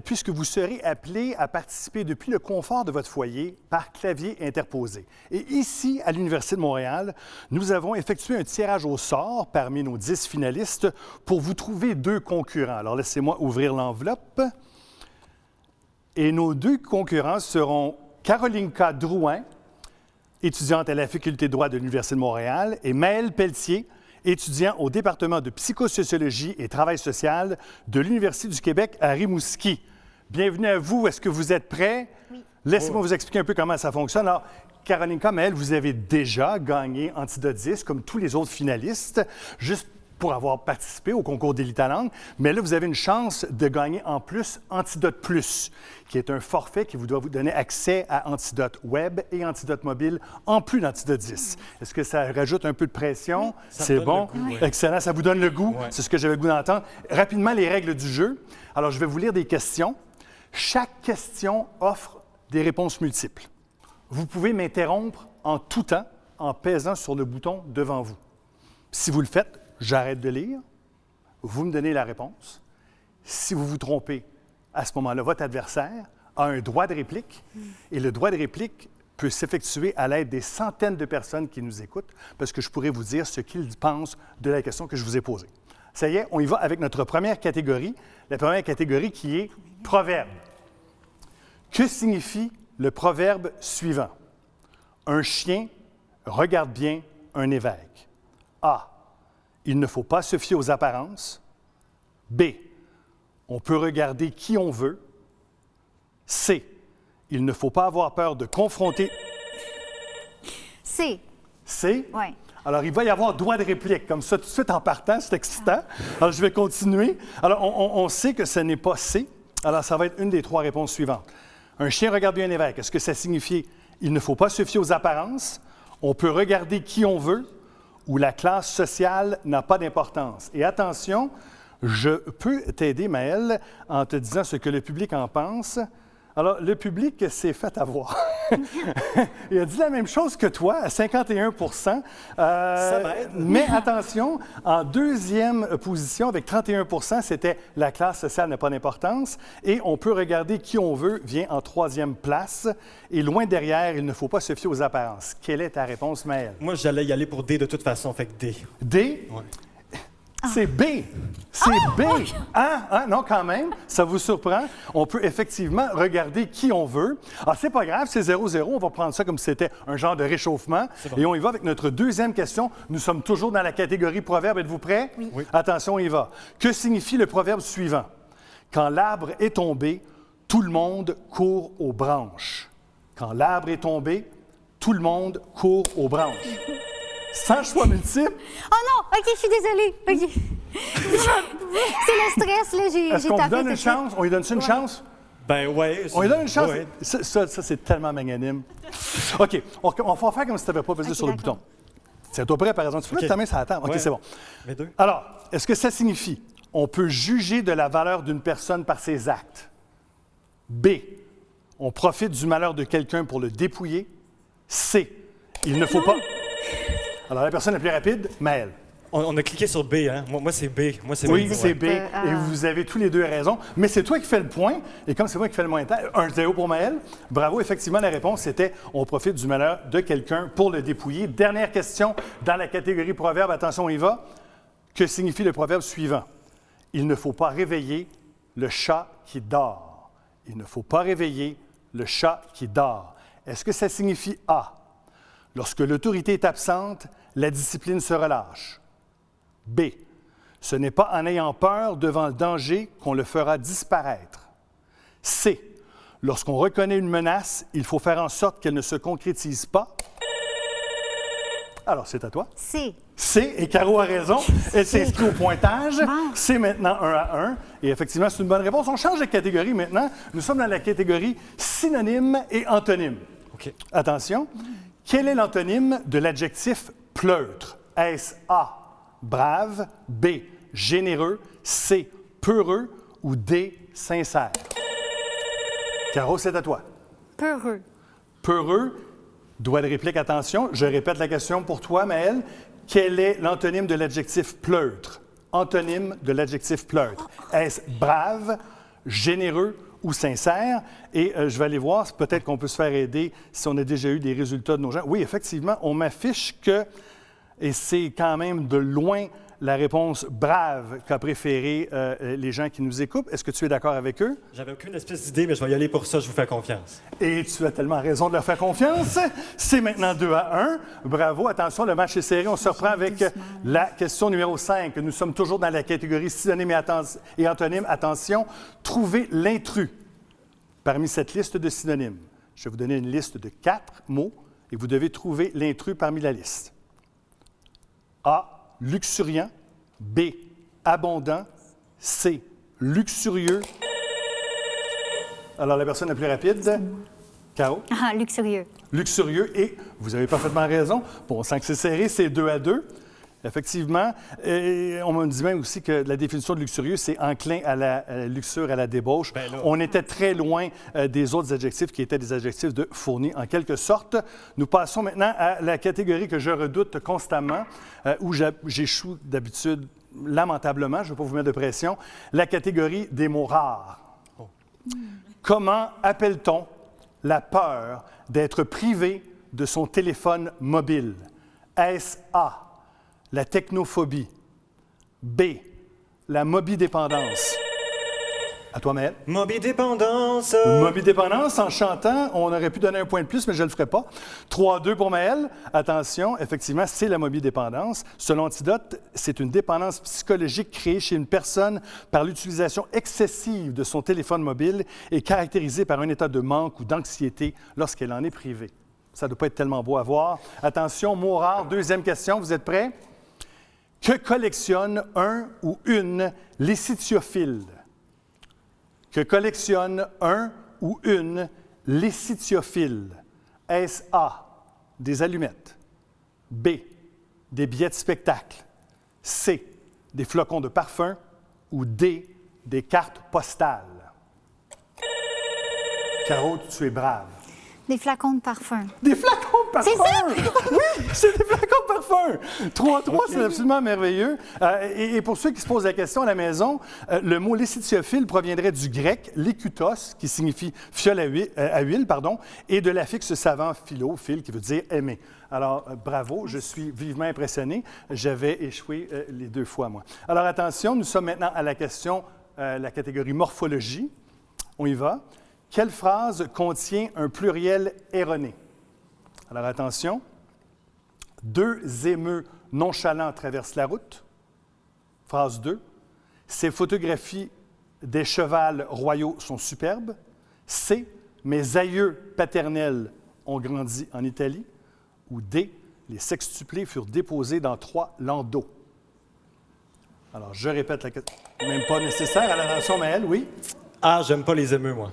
puisque vous serez appelé à participer depuis le confort de votre foyer par clavier interposé. Et ici, à l'Université de Montréal, nous avons effectué un tirage au sort parmi nos 10 finalistes pour vous trouver 2 concurrents. Alors, laissez-moi ouvrir l'enveloppe. Et nos 2 concurrents seront Carolinka Drouin, étudiante à la Faculté de droit de l'Université de Montréal, et Maëlle Pelletier, étudiant au département de psychosociologie et travail social de l'Université du Québec à Rimouski. Bienvenue à vous. Est-ce que vous êtes prêts? Oui. Laissez-moi vous expliquer un peu comment ça fonctionne. Alors, Carolinka, Maëlle, vous avez déjà gagné Antidote 10, comme tous les autres finalistes, juste pour avoir participé au concours d'élite à langue. Mais là, vous avez une chance de gagner en plus Antidote Plus, qui est un forfait qui doit vous donner accès à Antidote Web et Antidote Mobile, en plus d'Antidote 10. Est-ce que ça rajoute un peu de pression? Oui. C'est bon? Oui. Excellent, ça vous donne le goût. Oui. C'est ce que j'avais le goût d'entendre. Rapidement, les règles du jeu. Alors, je vais vous lire des questions. Chaque question offre des réponses multiples. Vous pouvez m'interrompre en tout temps en pesant sur le bouton devant vous. Si vous le faites, j'arrête de lire, vous me donnez la réponse. Si vous vous trompez, à ce moment-là, votre adversaire a un droit de réplique et le droit de réplique peut s'effectuer à l'aide des centaines de personnes qui nous écoutent parce que je pourrais vous dire ce qu'ils pensent de la question que je vous ai posée. Ça y est, on y va avec notre première catégorie, la première catégorie qui est proverbe. Que signifie le proverbe suivant? Un chien regarde bien un évêque. A. Il ne faut pas se fier aux apparences. B. On peut regarder qui on veut. C. Il ne faut pas avoir peur de confronter... C. C? Oui. Alors, il va y avoir droit de réplique, comme ça, tout de suite en partant, c'est excitant. Alors, je vais continuer. Alors, on sait que ce n'est pas C. Alors, ça va être une des 3 réponses suivantes. Un chien regarde bien un évêque. Est-ce que ça signifie il ne faut pas se fier aux apparences? On peut regarder qui on veut? Où la classe sociale n'a pas d'importance. Et attention, je peux t'aider, Maëlle, en te disant ce que le public en pense. Alors, le public s'est fait avoir. Il a dit la même chose que toi, à 51 mais attention, en deuxième position, avec 31 c'était la classe sociale n'a pas d'importance. Et on peut regarder qui on veut, vient en 3e place. Et loin derrière, il ne faut pas se fier aux apparences. Quelle est ta réponse, Maëlle? Moi, j'allais y aller pour D de toute façon, fait que D. D? Oui. C'est B. C'est B. Ah, non, quand même, ça vous surprend. On peut effectivement regarder qui on veut. Alors, c'est pas grave, c'est 0-0. On va prendre ça comme si c'était un genre de réchauffement. Bon. Et on y va avec notre deuxième question. Nous sommes toujours dans la catégorie proverbe. Êtes-vous prêts? Oui. Attention, on y va. Que signifie le proverbe suivant? Quand l'arbre est tombé, tout le monde court aux branches. Quand l'arbre est tombé, tout le monde court aux branches. Sans choix multiple. Oh non! OK, je suis désolée. OK. C'est le stress, là. Est-ce qu'on lui donne une chance? On lui donne une chance? Ben ouais. On lui donne une chance. Ouais. Ça, c'est tellement magnanime. OK, on va faire comme si tu n'avais pas pesé sur le bouton. C'est toi prêt, par exemple. Tu peux mettre ta main sur la table. OK, Ouais. c'est bon. Mais deux. Alors, est-ce que ça signifie on peut juger de la valeur d'une personne par ses actes? B, on profite du malheur de quelqu'un pour le dépouiller? C, il ne faut pas... Alors, la personne la plus rapide, Maëlle. On a cliqué sur B, hein? Moi c'est B. Oui, c'est B. Et vous avez tous les deux raison. Mais c'est toi qui fais le point. Et comme c'est moi qui fais le moins de temps, 1-0 pour Maëlle. Bravo. Effectivement, la réponse c'était on profite du malheur de quelqu'un pour le dépouiller. Dernière question dans la catégorie proverbe. Attention, on y va. Que signifie le proverbe suivant? Il ne faut pas réveiller le chat qui dort. Il ne faut pas réveiller le chat qui dort. Est-ce que ça signifie A? Lorsque l'autorité est absente, la discipline se relâche. B. Ce n'est pas en ayant peur devant le danger qu'on le fera disparaître. C. Lorsqu'on reconnaît une menace, il faut faire en sorte qu'elle ne se concrétise pas. Alors, c'est à toi. C. C, et Caro a raison. Elle s'inscrit au pointage. C'est maintenant 1-1. Et effectivement, c'est une bonne réponse. On change de catégorie maintenant. Nous sommes dans la catégorie synonyme et antonyme. OK. Attention. Quel est l'antonyme de l'adjectif pleutre? Est-ce A, brave, B, généreux, C, peureux ou D, sincère? Caro, c'est à toi. Peureux. Peureux, doigt de réplique, attention. Je répète la question pour toi, Maëlle. Quel est l'antonyme de l'adjectif pleutre? Antonyme de l'adjectif pleutre. Est-ce brave, généreux ou sincère? Et je vais aller voir, peut-être qu'on peut se faire aider si on a déjà eu des résultats de nos gens. Oui, effectivement, on m'affiche que, et c'est quand même de loin la réponse brave qu'a préféré les gens qui nous écoutent. Est-ce que tu es d'accord avec eux? J'avais aucune espèce d'idée, mais je vais y aller pour ça, je vous fais confiance. Et tu as tellement raison de leur faire confiance. C'est maintenant 2-1. Bravo. Attention, le match est serré. On se reprend avec la question numéro 5. Nous sommes toujours dans la catégorie synonyme et antonyme. Attention, trouvez l'intrus parmi cette liste de synonymes. Je vais vous donner une liste de 4 mots et vous devez trouver l'intrus parmi la liste. A, luxuriant. B, abondant. C, luxurieux. Alors, la personne la plus rapide, Caro. Ah, luxurieux. Luxurieux. Et vous avez parfaitement raison. Bon, on sent que c'est serré, c'est 2-2. Effectivement. Et on me dit même aussi que la définition de luxurieux, c'est enclin à la luxure, à la débauche. On était très loin des autres adjectifs qui étaient des adjectifs de fournis, en quelque sorte. Nous passons maintenant à la catégorie que je redoute constamment, où j'échoue d'habitude lamentablement, je ne vais pas vous mettre de pression, la catégorie des mots rares. Comment appelle-t-on la peur d'être privé de son téléphone mobile? Est-ce A, la technophobie? B, la mobidépendance? À toi, Maëlle. Mobidépendance. Mobidépendance, en chantant, on aurait pu donner un point de plus, mais je ne le ferai pas. 3-2 pour Maëlle. Attention, effectivement, c'est la mobidépendance. Selon Antidote, c'est une dépendance psychologique créée chez une personne par l'utilisation excessive de son téléphone mobile et caractérisée par un état de manque ou d'anxiété lorsqu'elle en est privée. Ça ne doit pas être tellement beau à voir. Attention, mot rare. Deuxième question, vous êtes prêts? Que collectionne un ou une lécithiophile? Que collectionne un ou une lécithiophile? Est-ce A, des allumettes? B, des billets de spectacle? C, des flocons de parfum? Ou D, des cartes postales? Caro, tu es brave. Des flacons de parfum. Des flacons de parfum! C'est ça! Oui, c'est des flacons de parfum! 3-3, c'est absolument merveilleux. Et pour ceux qui se posent la question à la maison, le mot lécithiophile proviendrait du grec lékutos, qui signifie fiole à huile, et de l'affixe savant philo, phile, qui veut dire aimer. Alors, bravo, je suis vivement impressionné. J'avais échoué les 2 fois, moi. Alors, attention, nous sommes maintenant à la question, la catégorie morphologie. On y va. Quelle phrase contient un pluriel erroné? Alors, attention. 2 émeux nonchalants traversent la route. Phrase 2. Ces photographies des chevals royaux sont superbes. C. Mes aïeux paternels ont grandi en Italie. Ou D. Les sextuplés furent déposés dans 3 landaux. Alors, je répète la question. Même pas nécessaire. À l'attention, Maëlle, oui? Ah, j'aime pas les émeux, moi.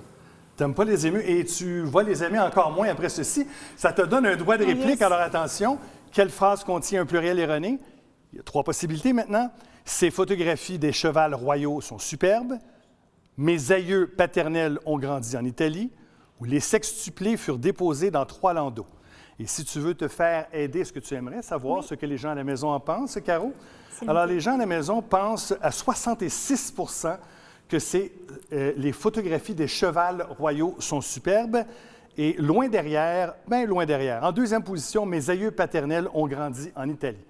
Tu n'aimes pas les émus et tu vas les aimer encore moins après ceci. Ça te donne un droit de réplique. yes. Alors attention, quelle phrase contient un pluriel erroné? Il y a 3 possibilités maintenant. Ces photographies des chevals royaux sont superbes. Mes aïeux paternels ont grandi en Italie. Ou les sextuplés furent déposés dans 3 landaux. Et si tu veux te faire aider, est-ce que tu aimerais savoir ce que les gens à la maison en pensent, Caro? Alors, les gens à la maison pensent à 66 % que les photographies des chevals royaux sont superbes. Et loin derrière, bien loin derrière, en deuxième position, mes aïeux paternels ont grandi en Italie.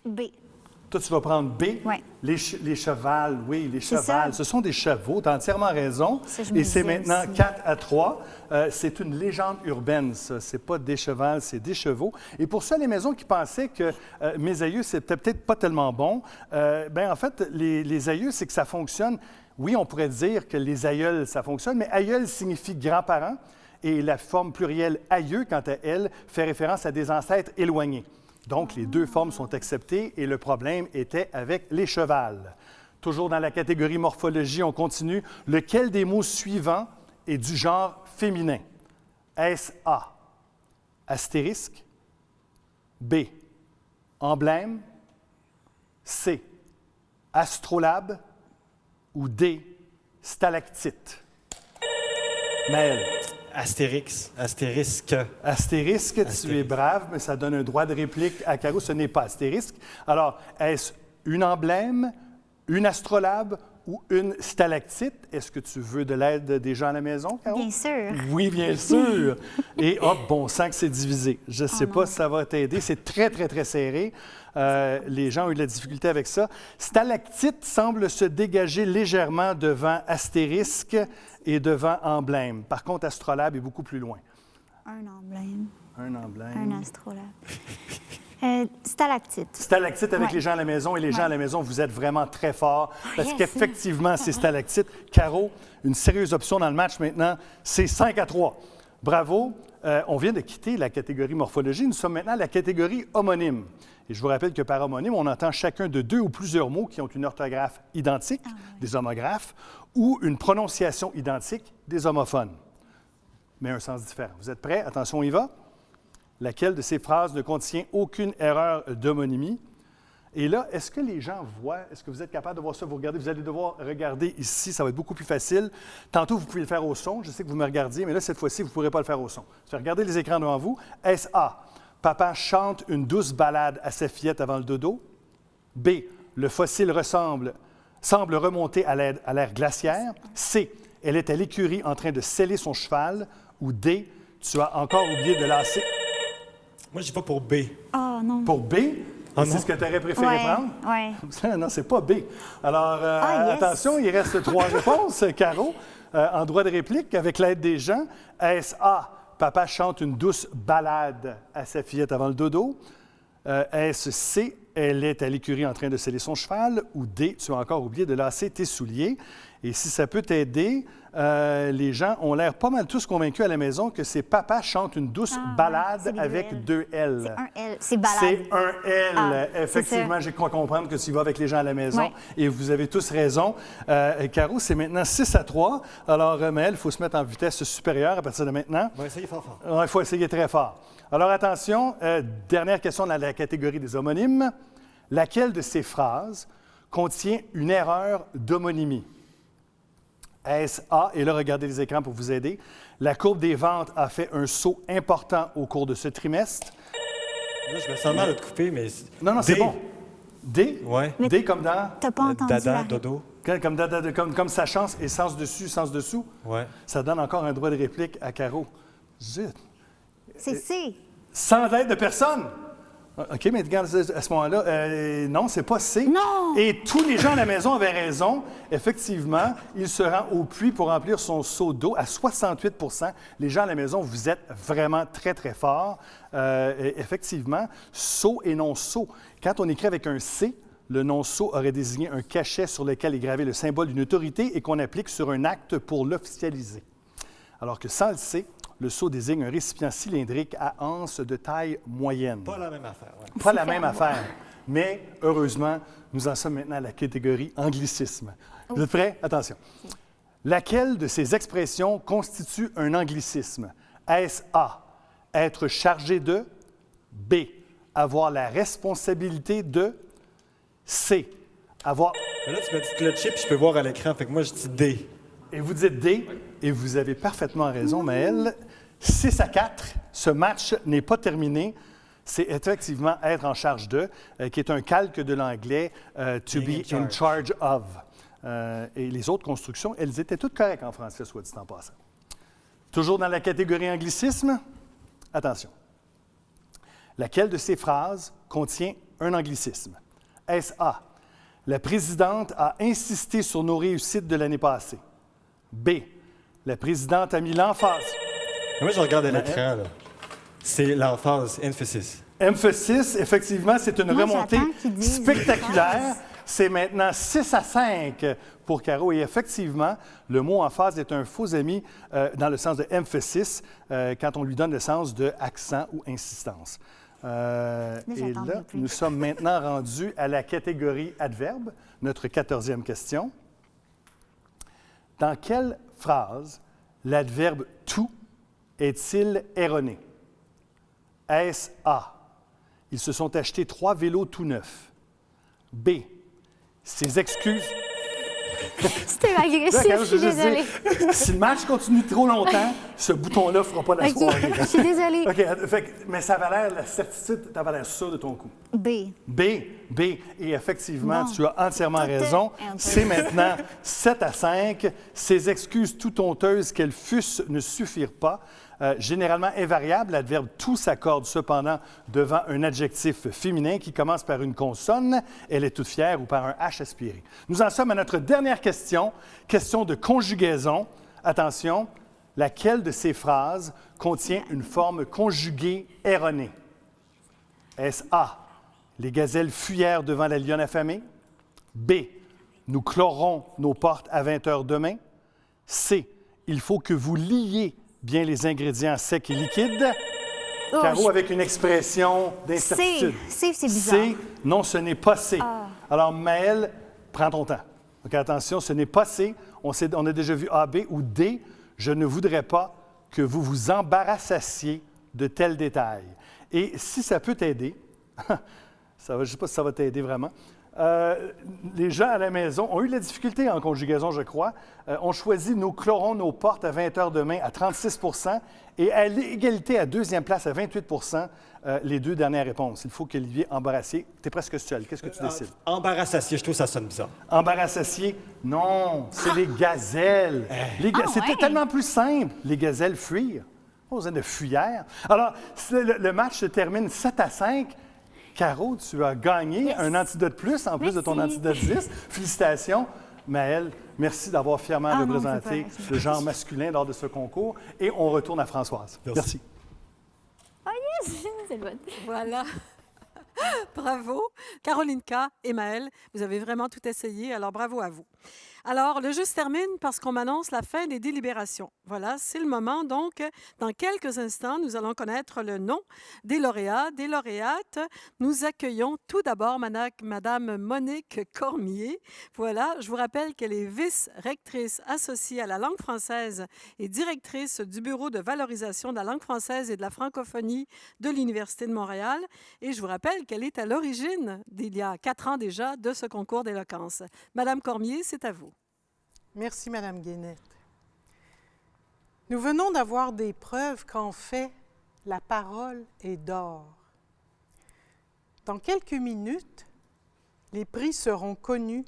B. Toi, tu vas prendre B. Ouais. Les chevals, oui, les C'est chevals. ça. Ce sont des chevaux, tu as entièrement raison. Ça, je me Et c'est disais maintenant aussi. 4-3. C'est une légende urbaine, ça. C'est pas des chevals, c'est des chevaux. Et pour ça, les maisons qui pensaient que mes aïeux, c'était peut-être pas tellement bon, bien, en fait, les aïeux, c'est que ça fonctionne. Oui, on pourrait dire que les aïeuls, ça fonctionne, mais aïeul signifie grands-parents. Et la forme plurielle aïeux, quant à elle, fait référence à des ancêtres éloignés. Donc, les 2 formes sont acceptées et le problème était avec les chevals. Toujours dans la catégorie morphologie, on continue. Lequel des mots suivants est du genre féminin? Est-ce A, astérisque, B, emblème, C, astrolabe ou D, stalactite? Maëlle. Astérix, astérisque. Astérisque, tu es brave, mais ça donne un droit de réplique à Caro. Ce n'est pas astérisque. Alors, est-ce une emblème, une astrolabe ou une stalactite? Est-ce que tu veux de l'aide des gens à la maison, Caro? Bien sûr. Oui, bien sûr. Et hop, bon sang que c'est divisé. Je ne sais pas si ça va t'aider. C'est très, très, très serré. Les gens ont eu de la difficulté avec ça. Stalactite semble se dégager légèrement devant astérisque et devant emblème. Par contre, astrolabe est beaucoup plus loin. Un emblème. Un emblème. Un astrolabe. Stalactite. Stalactite avec Ouais. les gens à la maison. Et les gens à la maison, vous êtes vraiment très forts. Parce yes. qu'effectivement, c'est stalactite. Caro, une sérieuse option dans le match maintenant, c'est 5-3. Bravo. On vient de quitter la catégorie morphologie. Nous sommes maintenant à la catégorie homonyme. Et je vous rappelle que par homonyme, on entend chacun de 2 ou plusieurs mots qui ont une orthographe identique, des homographes, ou une prononciation identique, des homophones, mais un sens différent. Vous êtes prêts? Attention, on y va. Laquelle de ces phrases ne contient aucune erreur d'homonymie? Et là, est-ce que les gens voient? Est-ce que vous êtes capable de voir ça? Vous regardez, vous allez devoir regarder ici, ça va être beaucoup plus facile. Tantôt, vous pouvez le faire au son. Je sais que vous me regardiez, mais là, cette fois-ci, vous ne pourrez pas le faire au son. Regardez les écrans devant vous. Est-ce A, papa chante une douce ballade à sa fillette avant le dodo? B, le fossile semble remonter à l'ère glaciaire. C, elle est à l'écurie en train de seller son cheval. Ou D, tu as encore oublié de lasser. Moi, je vais pour B. Oh non. Pour B? Ah, c'est non. ce que tu aurais préféré Ouais, prendre? ouais. Non, c'est pas B. Alors, yes. attention, il reste 3 réponses, Caro, en droit de réplique avec l'aide des gens. Est-ce A, papa chante une douce ballade à sa fillette avant le dodo? Est-ce C, elle est à l'écurie en train de seller son cheval? Ou D, tu as encore oublié de lasser tes souliers? Et si ça peut t'aider, les gens ont l'air pas mal tous convaincus à la maison que c'est papa chante une douce ballade avec 2 L. C'est un L. C'est balade. C'est un L. Ah, Effectivement, j'ai cru comprendre que tu y vas avec les gens à la maison. Ouais. Et vous avez tous raison. Caro, c'est maintenant 6-3. Alors, Maëlle, il faut se mettre en vitesse supérieure à partir de maintenant. On va essayer fort. Il faut essayer très fort. Alors, attention, dernière question dans la catégorie des homonymes. Laquelle de ces phrases contient une erreur d'homonymie? Est-ce A, et là, regardez les écrans pour vous aider, la courbe des ventes a fait un saut important au cours de ce trimestre? Là, je me sens mal de te couper, mais... Non, c'est bon. D? Ouais. D comme dans? T'as pas entendu Dada, la... dodo. Comme sa chance et sens dessus, sens dessous? Ouais. Ça donne encore un droit de réplique à Caro. Zut! C'est C. Sans l'aide de personne? OK, mais regarde, à ce moment-là, non, c'est pas C. Non! Et tous les gens à la maison avaient raison. Effectivement, il se rend au puits pour remplir son seau d'eau à 68 %. Les gens à la maison, vous êtes vraiment très, très forts. Effectivement, seau et non seau. Quand on écrit avec un C, le non-seau aurait désigné un cachet sur lequel est gravé le symbole d'une autorité et qu'on applique sur un acte pour l'officialiser. Alors que sans le C, le seau désigne un récipient cylindrique à anse de taille moyenne. Pas la même affaire. Ouais. Pas la même affaire. Mais heureusement, nous en sommes maintenant à la catégorie anglicisme. Vous êtes prêts? Attention. Laquelle de ces expressions constitue un anglicisme? Est-ce A, être chargé de? B, avoir la responsabilité de? C, avoir... Mais là, tu m'as dit clutcher, puis je peux voir à l'écran, fait que moi, je dis D. Et vous dites D, et vous avez parfaitement raison, Maëlle. 6-4, ce match n'est pas terminé. C'est effectivement être en charge de, qui est un calque de l'anglais to be in charge of. Et les autres constructions, elles étaient toutes correctes en français, soit dit en passant. Toujours dans la catégorie anglicisme, attention. Laquelle de ces phrases contient un anglicisme? Est-ce A, la présidente a insisté sur nos réussites de l'année passée? B, la présidente a mis l'emphase. Moi, je regarde à l'écran, là. C'est l'emphase, emphasis. Emphasis, effectivement, c'est une remontée spectaculaire. C'est maintenant 6-5 pour Caro. Et effectivement, le mot emphase est un faux ami dans le sens de emphasis quand on lui donne le sens de accent ou insistance. Et là, nous sommes maintenant rendus à la catégorie adverbe, notre 14e question. Dans quelle phrase l'adverbe « tout » est-il erroné? Est-ce A, ils se sont achetés 3 vélos tout neufs? B, ses excuses... C'était agressif, je suis désolée. Si le match continue trop longtemps, ce bouton-là ne fera pas la soirée. Je suis désolée. OK, mais ça va l'air, la certitude, tu avais l'air sûr de ton coup. B. Et effectivement, tu as entièrement raison. C'est maintenant 7-5. Ces excuses tout honteuses qu'elles fussent ne suffirent pas. Généralement invariable, l'adverbe « tout » s'accorde cependant devant un adjectif féminin qui commence par une consonne, elle est toute fière, ou par un H aspiré. Nous en sommes à notre dernière question, question de conjugaison. Attention, laquelle de ces phrases contient une forme conjuguée erronée? Est-ce A, les gazelles fuyèrent devant la lionne affamée? B, nous clorons nos portes à 20 heures demain? C, il faut que vous liez bien les ingrédients secs et liquides. Caro, avec une expression d'incertitude. C, c'est bizarre. C, non, ce n'est pas C. Alors, Maëlle, prends ton temps. Donc, attention, ce n'est pas C. On a déjà vu A, B ou D. Je ne voudrais pas que vous vous embarrassassiez de tels détails. Et si ça peut t'aider, je ne sais pas si ça va t'aider vraiment, les gens à la maison ont eu de la difficulté en conjugaison, je crois. On choisit « Nous clorons nos portes à 20 heures demain » à 36 et à l'égalité à deuxième place à 28 les deux dernières réponses. Il faut qu'Olivier Embarrassier, tu es presque seul. Qu'est-ce que tu décides? Embarrassassier, je trouve que ça sonne bizarre. Embarrassassier? Non, c'est les gazelles. C'était tellement plus simple. Les gazelles fuir. Pas besoin de fuyère. Alors, le match se termine 7-5. Caro, tu as gagné un antidote plus en plus de ton antidote 10. Félicitations. Maëlle, merci d'avoir fièrement représenté le genre masculin lors de ce concours. Et on retourne à Françoise. Merci. Oh yes, c'est le bon. Voilà. Bravo. Carolinka et Maëlle, vous avez vraiment tout essayé, alors bravo à vous. Alors, le jeu se termine parce qu'on m'annonce la fin des délibérations. Voilà, c'est le moment. Donc, dans quelques instants, nous allons connaître le nom des lauréats, des lauréates. Nous accueillons tout d'abord Madame Monique Cormier. Voilà, je vous rappelle qu'elle est vice-rectrice associée à la langue française et directrice du Bureau de valorisation de la langue française et de la francophonie de l'Université de Montréal. Et je vous rappelle qu'elle est à l'origine, il y a 4 ans déjà, de ce concours d'éloquence. Madame Cormier, c'est à vous. Merci, Madame Guénette. Nous venons d'avoir des preuves qu'en fait, la parole est d'or. Dans quelques minutes, les prix seront connus,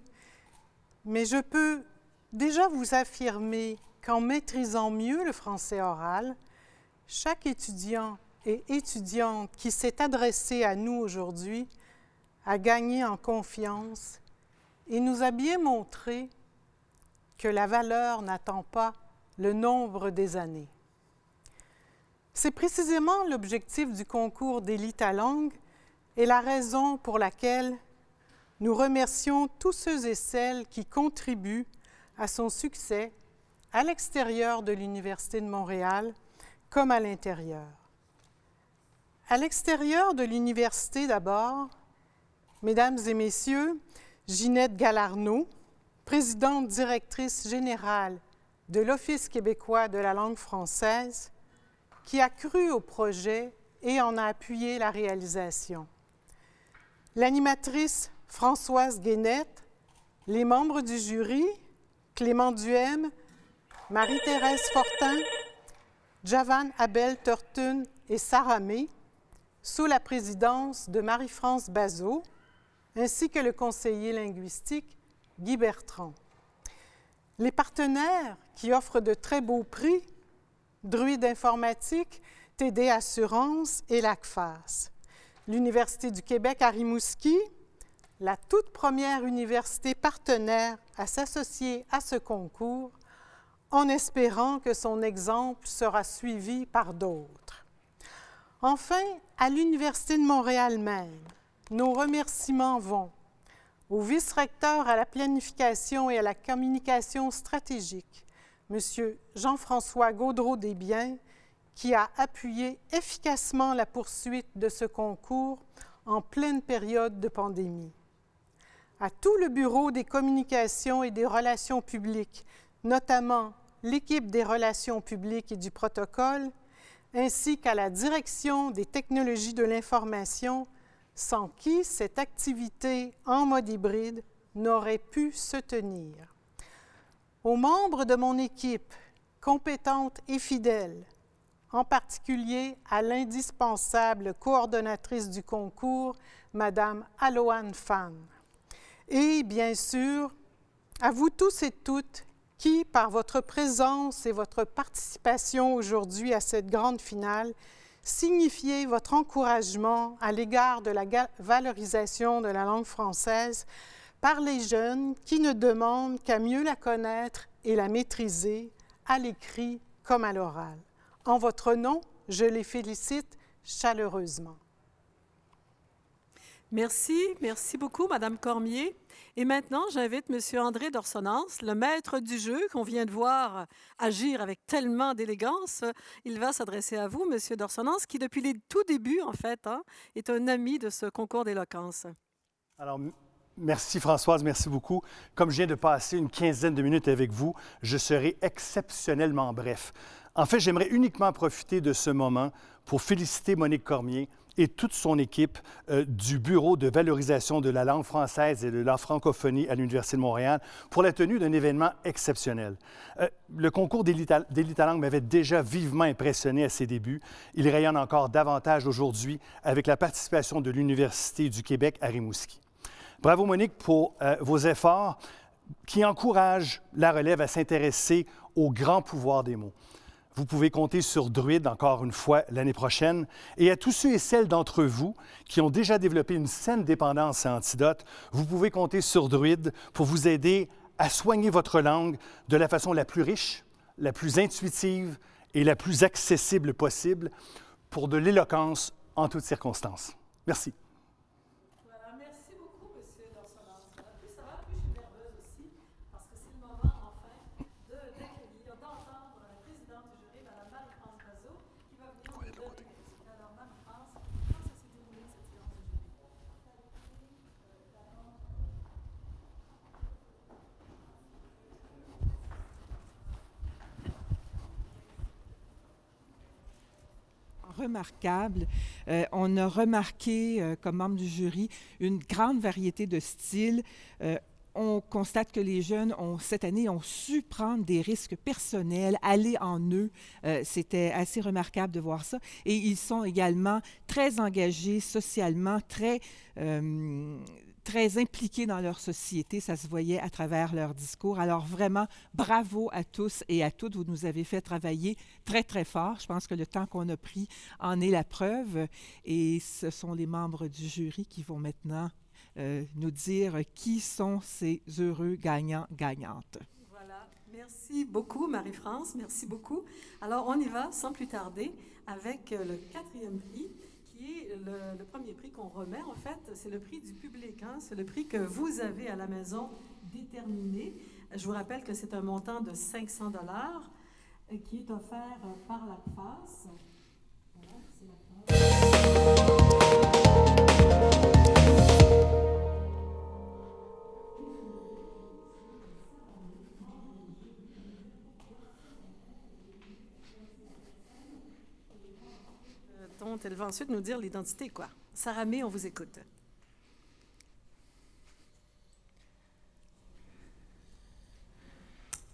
mais je peux déjà vous affirmer qu'en maîtrisant mieux le français oral, chaque étudiant et étudiante qui s'est adressé à nous aujourd'hui a gagné en confiance et nous a bien montré que la valeur n'attend pas le nombre des années. C'est précisément l'objectif du concours d'élite à langue et la raison pour laquelle nous remercions tous ceux et celles qui contribuent à son succès à l'extérieur de l'Université de Montréal comme à l'intérieur. À l'extérieur de l'université d'abord, Mesdames et Messieurs, Ginette Galarneau, présidente directrice générale de l'Office québécois de la langue française, qui a cru au projet et en a appuyé la réalisation. L'animatrice Françoise Guénette, les membres du jury, Clément Duhem, Marie-Thérèse Fortin, Javan Abel Turton et Sarah May, sous la présidence de Marie-France Bazot, ainsi que le conseiller linguistique Guy Bertrand. Les partenaires qui offrent de très beaux prix, Druide Informatique, TD Assurance et l'ACFAS. L'Université du Québec à Rimouski, la toute première université partenaire à s'associer à ce concours, en espérant que son exemple sera suivi par d'autres. Enfin, à l'Université de Montréal même, nos remerciements vont au vice-recteur à la planification et à la communication stratégique, M. Jean-François Gaudreau-Desbiens, qui a appuyé efficacement la poursuite de ce concours en pleine période de pandémie. À tout le Bureau des communications et des relations publiques, notamment l'équipe des relations publiques et du protocole, ainsi qu'à la direction des technologies de l'information, sans qui cette activité en mode hybride n'aurait pu se tenir. Aux membres de mon équipe, compétente et fidèle, en particulier à l'indispensable coordonnatrice du concours, Madame Aloane Fan. Et bien sûr, à vous tous et toutes qui, par votre présence et votre participation aujourd'hui à cette grande finale, signifiez votre encouragement à l'égard de la valorisation de la langue française par les jeunes qui ne demandent qu'à mieux la connaître et la maîtriser, à l'écrit comme à l'oral. En votre nom, je les félicite chaleureusement. Merci beaucoup, Madame Cormier. Et maintenant, j'invite M. André Dorsonance, le maître du jeu qu'on vient de voir agir avec tellement d'élégance. Il va s'adresser à vous, M. Dorsonance, qui depuis les tout débuts, en fait, est un ami de ce concours d'éloquence. Alors, merci Françoise, merci beaucoup. Comme je viens de passer une quinzaine de minutes avec vous, je serai exceptionnellement bref. En fait, j'aimerais uniquement profiter de ce moment pour féliciter Monique Cormier et toute son équipe du Bureau de valorisation de la langue française et de la francophonie à l'Université de Montréal pour la tenue d'un événement exceptionnel. Le concours d'élite à langue m'avait déjà vivement impressionné à ses débuts. Il rayonne encore davantage aujourd'hui avec la participation de l'Université du Québec à Rimouski. Bravo Monique pour vos efforts qui encouragent la relève à s'intéresser au grand pouvoir des mots. Vous pouvez compter sur Druide, encore une fois, l'année prochaine. Et à tous ceux et celles d'entre vous qui ont déjà développé une saine dépendance à Antidote, vous pouvez compter sur Druide pour vous aider à soigner votre langue de la façon la plus riche, la plus intuitive et la plus accessible possible pour de l'éloquence en toutes circonstances. Merci. Voilà, merci beaucoup, M. Dorsonance. Plus ça va, plus je suis nerveuse aussi, parce que c'est le moment, enfin, d'accueillir, d'entendre la présidente du jury, Mme Marie-France Bazot, qui va venir nous donner des résultats. Alors, Marie-France, comment ça s'est déroulé, cette séance de jury? Remarquable. On a remarqué, comme membre du jury, une grande variété de styles. On constate que les jeunes, cette année, ont su prendre des risques personnels, aller en eux. C'était assez remarquable de voir ça. Et ils sont également très engagés socialement, très impliqués dans leur société. Ça se voyait à travers leur discours. Alors vraiment, bravo à tous et à toutes. Vous nous avez fait travailler très, très fort. Je pense que le temps qu'on a pris en est la preuve. Et ce sont les membres du jury qui vont maintenant nous dire qui sont ces heureux gagnants-gagnantes. Voilà. Merci beaucoup, Marie-France. Merci beaucoup. Alors, on y va sans plus tarder avec le 4e prix, qui est le premier prix qu'on remet. En fait, c'est le prix du public. C'est le prix que vous avez à la maison déterminé. Je vous rappelle que c'est un montant de 500 $ qui est offert par la FAS. Voilà, c'est la FAS. Elle va ensuite nous dire l'identité, quoi. Saramé, on vous écoute.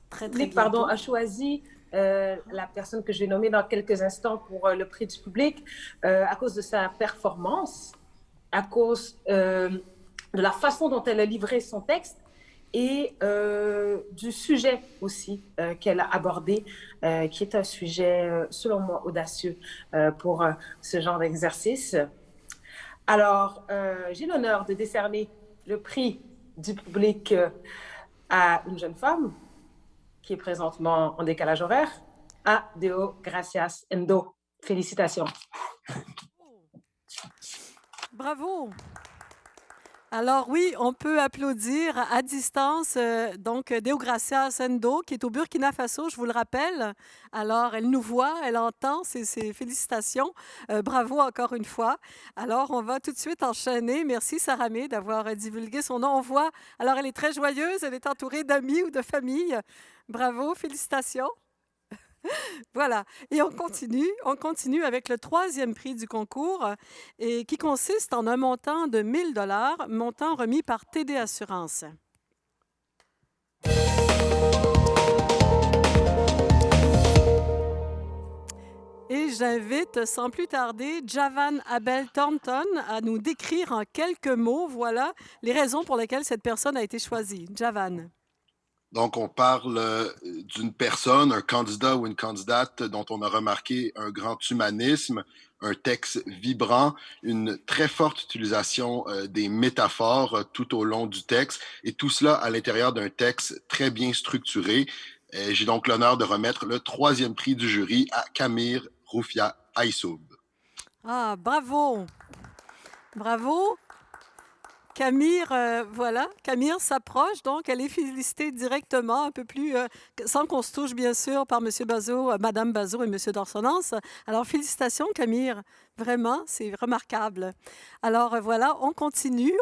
Très pardon, a choisi la personne que je vais nommer dans quelques instants pour le prix du public à cause de sa performance, à cause de la façon dont elle a livré son texte et du sujet aussi qu'elle a abordé, qui est un sujet, selon moi, audacieux pour ce genre d'exercice. Alors, j'ai l'honneur de décerner le prix du public à une jeune femme qui est présentement en décalage horaire, à Deo Gracias Endo. Félicitations. Bravo! Alors oui, on peut applaudir à distance, donc Deo Gracias Endo, qui est au Burkina Faso, je vous le rappelle. Alors, elle nous voit, elle entend, ses félicitations. Bravo encore une fois. Alors, on va tout de suite enchaîner. Merci Saramé d'avoir divulgué son nom. On voit, alors elle est très joyeuse, elle est entourée d'amis ou de famille. Bravo, félicitations. Voilà. Et on continue avec le troisième prix du concours et qui consiste en un montant de 1 000 $, montant remis par TD Assurance. Et j'invite sans plus tarder Javan Abel Thornton à nous décrire en quelques mots, voilà, les raisons pour lesquelles cette personne a été choisie. Javan. Donc, on parle d'une personne, un candidat ou une candidate dont on a remarqué un grand humanisme, un texte vibrant, une très forte utilisation des métaphores tout au long du texte, et tout cela à l'intérieur d'un texte très bien structuré. J'ai donc l'honneur de remettre le troisième prix du jury à Camire Roufia Aïssoub. Ah, bravo! Bravo! Camire, voilà, Camire s'approche, donc elle est félicitée directement, un peu plus, sans qu'on se touche bien sûr par M. Bazot, Mme Bazot et M. d'Orsonnance. Alors, félicitations Camire, vraiment, c'est remarquable. Alors voilà, on continue.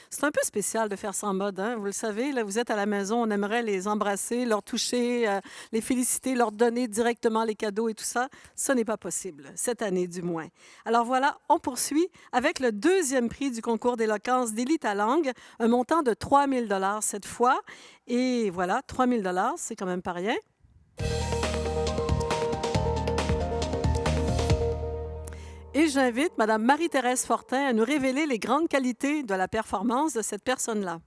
C'est un peu spécial de faire ça en mode, hein, vous le savez, là, vous êtes à la maison, on aimerait les embrasser, leur toucher, les féliciter, leur donner directement les cadeaux et tout ça. Ce n'est pas possible, cette année du moins. Alors voilà, on poursuit avec le deuxième prix du concours d'éloquence d'Élie ta langue, un montant de 3 000 $ cette fois. Et voilà, 3 000 $, c'est quand même pas rien. Et j'invite Mme Marie-Thérèse Fortin à nous révéler les grandes qualités de la performance de cette personne-là.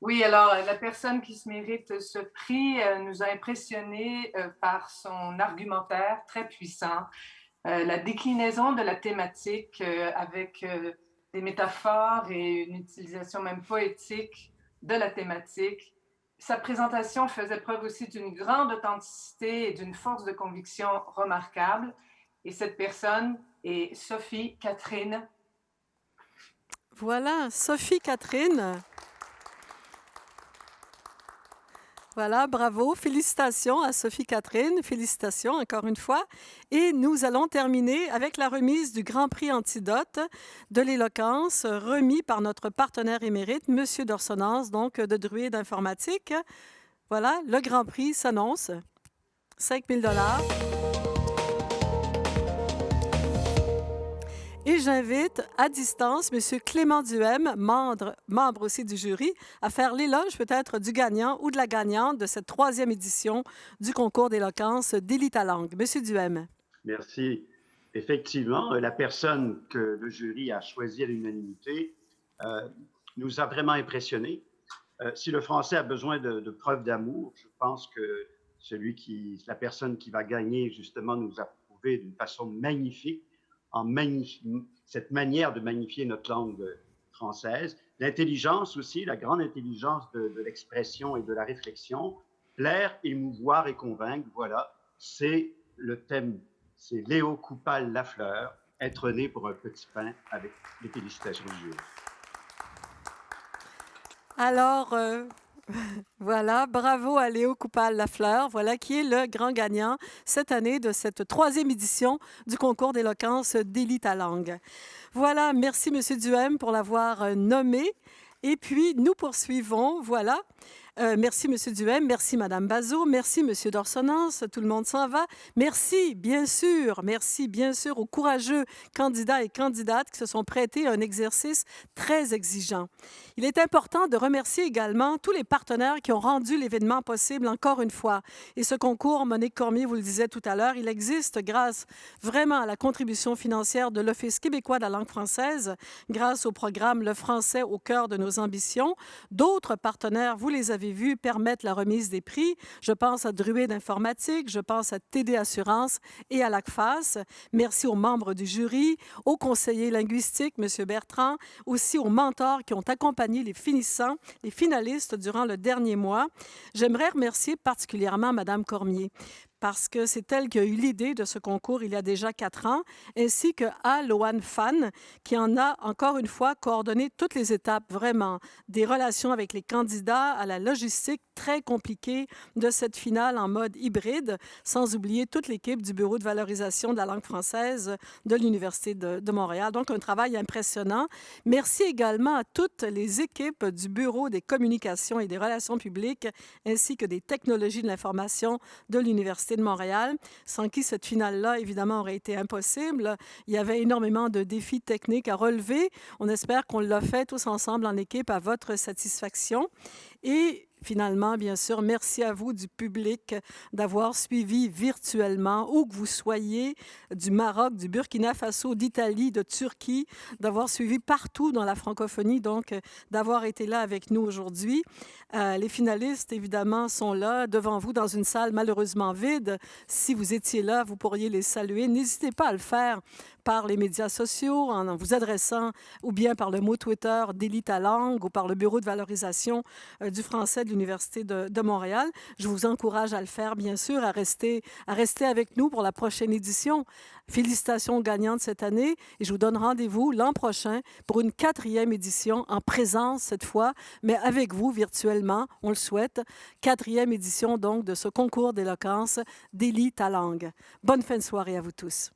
Oui, alors la personne qui se mérite ce prix nous a impressionnés par son argumentaire très puissant, la déclinaison de la thématique avec des métaphores et une utilisation même poétique de la thématique. Sa présentation faisait preuve aussi d'une grande authenticité et d'une force de conviction remarquable. Et cette personne est Sophie Catherine. Voilà, Sophie Catherine. Voilà, bravo. Félicitations à Sophie Catherine. Félicitations encore une fois. Et nous allons terminer avec la remise du Grand Prix Antidote de l'éloquence, remis par notre partenaire émérite, M. d'Orsonnance, donc de Druide Informatique. Voilà, le Grand Prix s'annonce. 5 000 $. Et j'invite à distance M. Clément Duhem, membre aussi du jury, à faire l'éloge peut-être du gagnant ou de la gagnante de cette troisième édition du concours d'éloquence d'Élie ta langue. M. Duhem. Merci. Effectivement, la personne que le jury a choisie à l'unanimité nous a vraiment impressionnés. Si le français a besoin de preuves d'amour, je pense que la personne qui va gagner, justement, nous a prouvé d'une façon magnifique cette manière de magnifier notre langue française. L'intelligence aussi, la grande intelligence de l'expression et de la réflexion. Plaire, émouvoir et convaincre, voilà, c'est le thème. C'est Léo Coupal-Lafleur, être né pour un petit pain, avec les félicitations du jury. Alors, voilà, bravo à Léo Coupal-Lafleur, voilà qui est le grand gagnant cette année de cette troisième édition du concours d'éloquence d'Élie ta langue. Voilà, merci M. Duhem pour l'avoir nommé. Et puis, nous poursuivons, voilà. Merci, M. Duhem. Merci, Mme Bazot. Merci, M. Dorsonance. Tout le monde s'en va. Merci, bien sûr, aux courageux candidats et candidates qui se sont prêtés à un exercice très exigeant. Il est important de remercier également tous les partenaires qui ont rendu l'événement possible encore une fois. Et ce concours, Monique Cormier vous le disait tout à l'heure, il existe grâce vraiment à la contribution financière de l'Office québécois de la langue française, grâce au programme Le français au cœur de nos ambitions. D'autres partenaires, vous les avez vus, permettent la remise des prix. Je pense à Druide Informatique, je pense à TD Assurance et à l'ACFAS. Merci aux membres du jury, aux conseillers linguistiques, M. Bertrand, aussi aux mentors qui ont accompagné les finissants, les finalistes durant le dernier mois. J'aimerais remercier particulièrement Mme Cormier, parce que c'est elle qui a eu l'idée de ce concours il y a déjà 4 ans, ainsi que Loan Fan, qui en a encore une fois coordonné toutes les étapes, vraiment, des relations avec les candidats à la logistique très compliquée de cette finale en mode hybride, sans oublier toute l'équipe du Bureau de valorisation de la langue française de l'Université de Montréal. Donc, un travail impressionnant. Merci également à toutes les équipes du Bureau des communications et des relations publiques, ainsi que des technologies de l'information de l'Université de Montréal, sans qui cette finale-là, évidemment, aurait été impossible. Il y avait énormément de défis techniques à relever. On espère qu'on l'a fait tous ensemble en équipe à votre satisfaction. Et finalement, bien sûr, merci à vous du public d'avoir suivi virtuellement, où que vous soyez, du Maroc, du Burkina Faso, d'Italie, de Turquie, d'avoir suivi partout dans la francophonie, donc d'avoir été là avec nous aujourd'hui. Les finalistes, évidemment, sont là devant vous dans une salle malheureusement vide. Si vous étiez là, vous pourriez les saluer. N'hésitez pas à le faire par les médias sociaux, en vous adressant ou bien par le mot Twitter d'Élie ta langue ou par le Bureau de valorisation du français de l'Université de Montréal. Je vous encourage à le faire, bien sûr, à rester avec nous pour la prochaine édition. Félicitations aux gagnants de cette année et je vous donne rendez-vous l'an prochain pour une 4e édition en présence cette fois, mais avec vous virtuellement, on le souhaite. 4e édition donc de ce concours d'éloquence d'Élie ta langue. Bonne fin de soirée à vous tous.